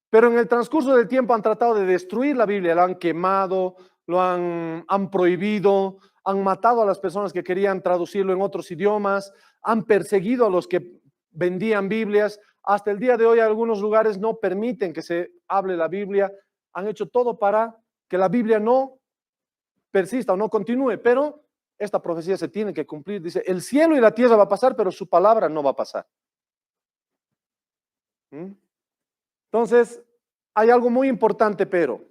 Pero en el transcurso del tiempo han tratado de destruir la Biblia, la han quemado, han prohibido, han matado a las personas que querían traducirlo en otros idiomas, han perseguido a los que vendían Biblias. Hasta el día de hoy algunos lugares no permiten que se hable la Biblia. Han hecho todo para que la Biblia no persista o no continúe, pero esta profecía se tiene que cumplir. Dice, el cielo y la tierra va a pasar, pero su palabra no va a pasar. Entonces, hay algo muy importante, pero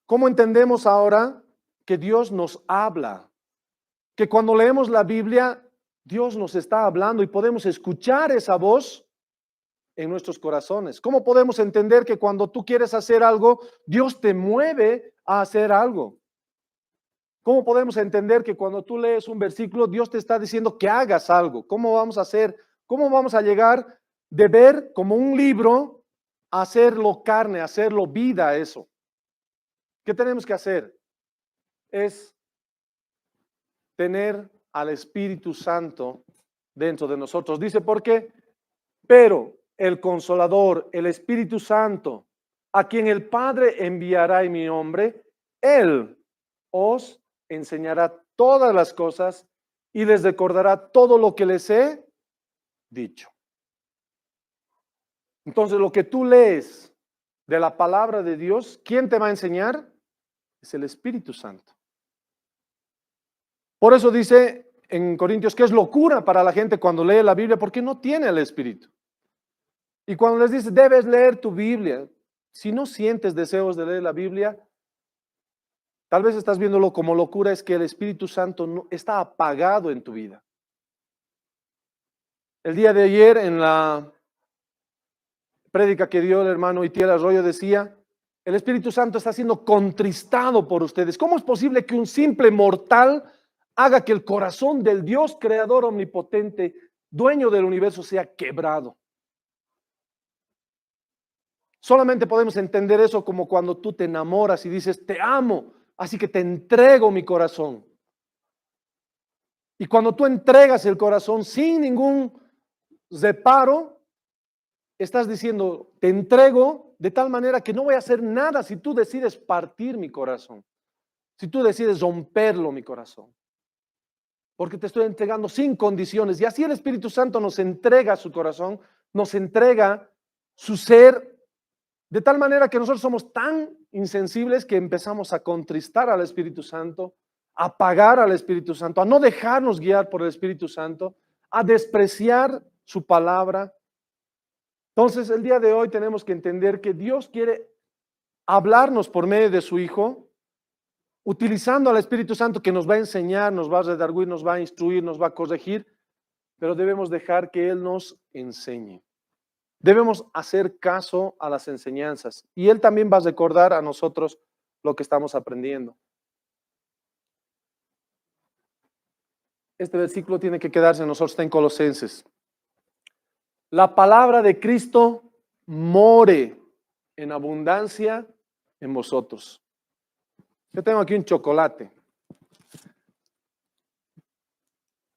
¿cómo entendemos ahora que Dios nos habla? Que cuando leemos la Biblia, Dios nos está hablando y podemos escuchar esa voz en nuestros corazones. ¿Cómo podemos entender que cuando tú quieres hacer algo, Dios te mueve a hacer algo? ¿Cómo podemos entender que cuando tú lees un versículo, Dios te está diciendo que hagas algo? ¿Cómo vamos a hacer? ¿Cómo vamos a llegar de ver como un libro a hacerlo carne, a hacerlo vida eso? ¿Qué tenemos que hacer? Es tener al Espíritu Santo dentro de nosotros. Dice, ¿por qué? Pero el Consolador, el Espíritu Santo, a quien el Padre enviará en mi nombre, Él os enseñará todas las cosas y les recordará todo lo que les he dicho. Entonces, lo que tú lees de la palabra de Dios, ¿quién te va a enseñar? Es el Espíritu Santo. Por eso dice en Corintios que es locura para la gente cuando lee la Biblia porque no tiene el Espíritu. Y cuando les dice, debes leer tu Biblia, si no sientes deseos de leer la Biblia, tal vez estás viéndolo como locura, es que el Espíritu Santo no, está apagado en tu vida. El día de ayer en la prédica que dio el hermano Itiel Arroyo decía, el Espíritu Santo está siendo contristado por ustedes. ¿Cómo es posible que un simple mortal haga que el corazón del Dios creador omnipotente, dueño del universo, sea quebrado? Solamente podemos entender eso como cuando tú te enamoras y dices, te amo, así que te entrego mi corazón. Y cuando tú entregas el corazón sin ningún reparo, estás diciendo, te entrego de tal manera que no voy a hacer nada si tú decides partir mi corazón, si tú decides romperlo mi corazón, porque te estoy entregando sin condiciones. Y así el Espíritu Santo nos entrega su corazón, nos entrega su ser, de tal manera que nosotros somos tan insensibles que empezamos a contristar al Espíritu Santo, a apagar al Espíritu Santo, a no dejarnos guiar por el Espíritu Santo, a despreciar su palabra. Entonces, el día de hoy tenemos que entender que Dios quiere hablarnos por medio de su Hijo, utilizando al Espíritu Santo que nos va a enseñar, nos va a redarguir, nos va a instruir, nos va a corregir, pero debemos dejar que Él nos enseñe. Debemos hacer caso a las enseñanzas y Él también va a recordar a nosotros lo que estamos aprendiendo. Este versículo tiene que quedarse en nosotros, está en Colosenses. La palabra de Cristo more en abundancia en vosotros. Yo tengo aquí un chocolate.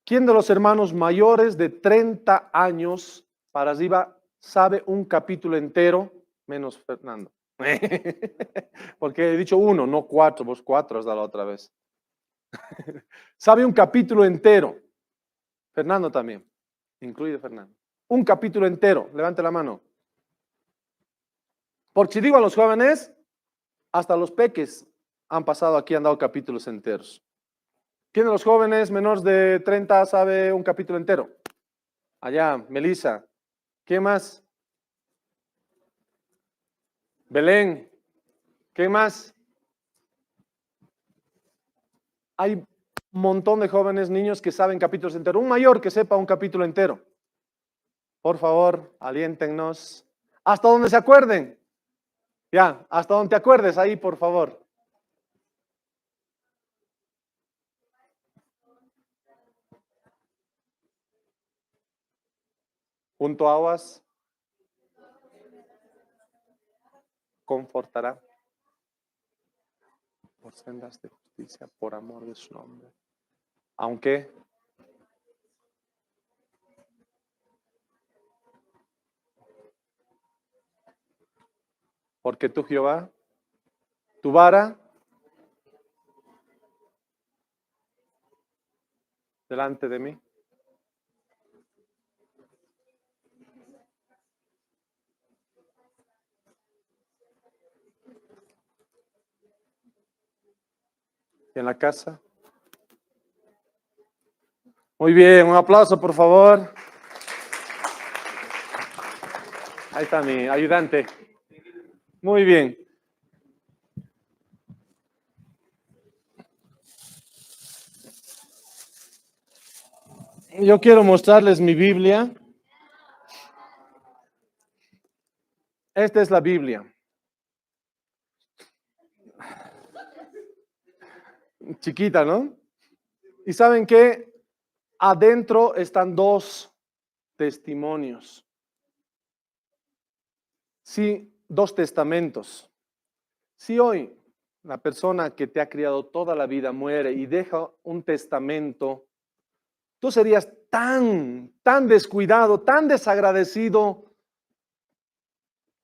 ¿Quién de los hermanos mayores de 30 años para arriba sabe un capítulo entero? Menos Fernando. Porque he dicho uno, no 4, vos 4 has dado la otra vez. Sabe un capítulo entero. Fernando también, incluido Fernando. Un capítulo entero, levante la mano. Porque si digo a los jóvenes, hasta los peques han pasado aquí, han dado capítulos enteros. ¿Quién de los jóvenes menores de 30 sabe un capítulo entero? Allá, Melissa. ¿Quién más? Belén. ¿Qué más? Hay un montón de jóvenes, niños que saben capítulos enteros. Un mayor que sepa un capítulo entero. Por favor, aliéntenos. Hasta donde se acuerden. Ya, hasta donde te acuerdes ahí, por favor. Junto a aguas confortará por sendas de justicia, por amor de su nombre. Aunque porque tú, Jehová, tu vara delante de mí. Y en la casa. Muy bien, un aplauso, por favor. Ahí está mi ayudante. Muy bien. Yo quiero mostrarles mi Biblia. Esta es la Biblia. Chiquita, ¿no? Y saben que adentro están dos testimonios. Sí, dos testamentos. Si hoy la persona que te ha criado toda la vida muere y deja un testamento, tú serías tan descuidado, tan desagradecido,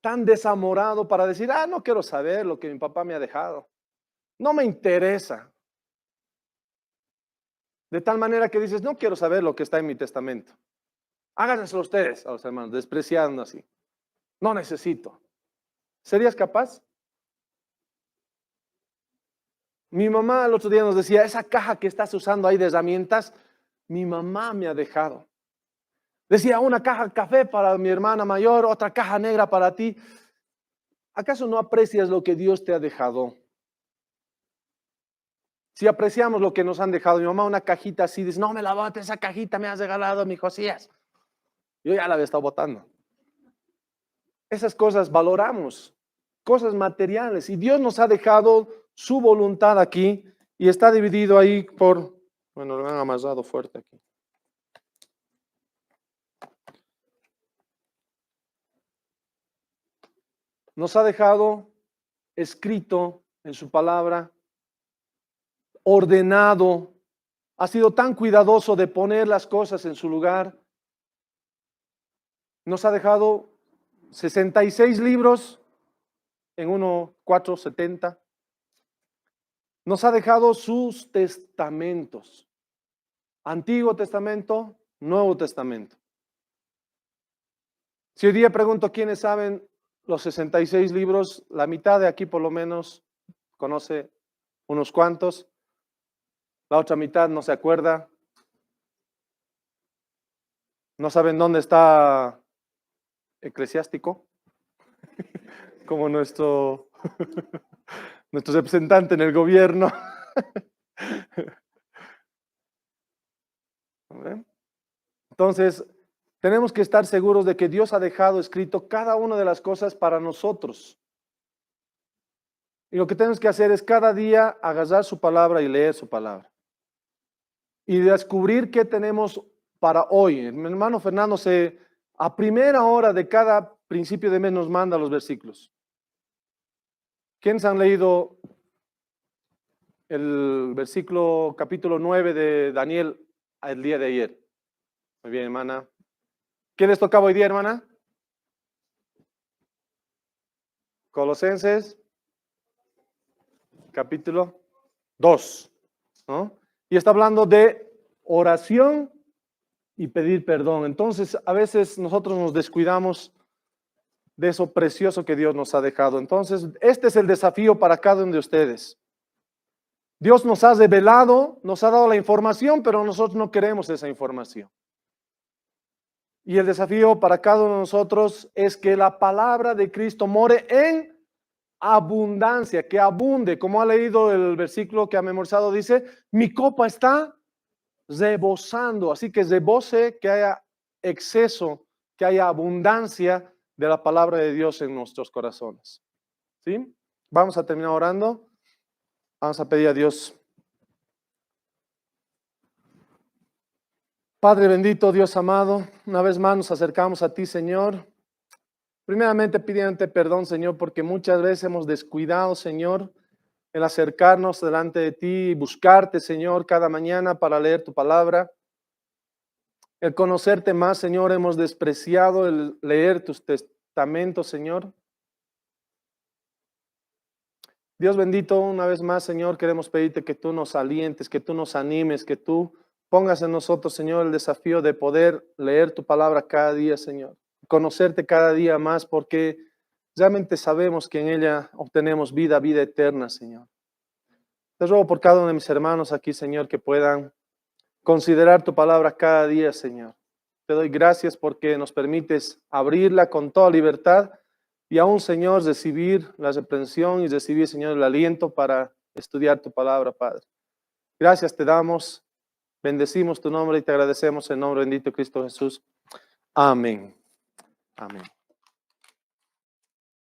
tan desamorado para decir, no quiero saber lo que mi papá me ha dejado. No me interesa. De tal manera que dices, no quiero saber lo que está en mi testamento. Háganselo ustedes a los hermanos, despreciando así. No necesito. ¿Serías capaz? Mi mamá el otro día nos decía, esa caja que estás usando ahí de herramientas, mi mamá me ha dejado. Decía, una caja de café para mi hermana mayor, otra caja negra para ti. ¿Acaso no aprecias lo que Dios te ha dejado? Si apreciamos lo que nos han dejado, mi mamá una cajita así, dice, no me la botes, esa cajita me has regalado, mi Josías. Yo ya la había estado botando. Esas cosas valoramos, cosas materiales. Y Dios nos ha dejado su voluntad aquí y está dividido ahí por, bueno, lo han amasado fuerte aquí. Nos ha dejado escrito en su palabra, ordenado, ha sido tan cuidadoso de poner las cosas en su lugar. Nos ha dejado 66 libros en 1:470. Nos ha dejado sus testamentos. Antiguo Testamento, Nuevo Testamento. Si hoy día pregunto quiénes saben los 66 libros, la mitad de aquí por lo menos conoce unos cuantos. La otra mitad no se acuerda. No saben dónde está Eclesiástico, como nuestro representante en el gobierno. Entonces, tenemos que estar seguros de que Dios ha dejado escrito cada una de las cosas para nosotros. Y lo que tenemos que hacer es cada día agarrar su palabra y leer su palabra. Y descubrir qué tenemos para hoy. Mi hermano Fernando a primera hora de cada principio de mes nos manda los versículos. ¿Quiénes han leído el versículo capítulo 9 de Daniel el día de ayer? Muy bien, hermana. ¿Qué les tocaba hoy día, hermana? Colosenses, capítulo 2, ¿no? Y está hablando de oración y pedir perdón. Entonces, a veces nosotros nos descuidamos de eso precioso que Dios nos ha dejado. Entonces, este es el desafío para cada uno de ustedes. Dios nos ha revelado, nos ha dado la información, pero nosotros no queremos esa información. Y el desafío para cada uno de nosotros es que la palabra de Cristo more en abundancia, que abunde. Como ha leído el versículo que ha memorizado, dice, mi copa está rebosando. Así que rebose, que haya exceso, que haya abundancia de la palabra de Dios en nuestros corazones. ¿Sí? Vamos a terminar orando. Vamos a pedir a Dios. Padre bendito, Dios amado, una vez más nos acercamos a ti, Señor. Primeramente pidiéndote perdón, Señor, porque muchas veces hemos descuidado, Señor, el acercarnos delante de ti y buscarte, Señor, cada mañana para leer tu palabra. El conocerte más, Señor, hemos despreciado el leer tus testamentos, Señor. Dios bendito, una vez más, Señor, queremos pedirte que tú nos alientes, que tú nos animes, que tú pongas en nosotros, Señor, el desafío de poder leer tu palabra cada día, Señor. Conocerte cada día más, porque realmente sabemos que en ella obtenemos vida, vida eterna, Señor. Te ruego por cada uno de mis hermanos aquí, Señor, que puedan considerar tu palabra cada día, Señor. Te doy gracias porque nos permites abrirla con toda libertad y aún, Señor, recibir la reprensión y recibir, Señor, el aliento para estudiar tu palabra, Padre. Gracias te damos, bendecimos tu nombre y te agradecemos en nombre bendito de Cristo Jesús. Amén. Amén.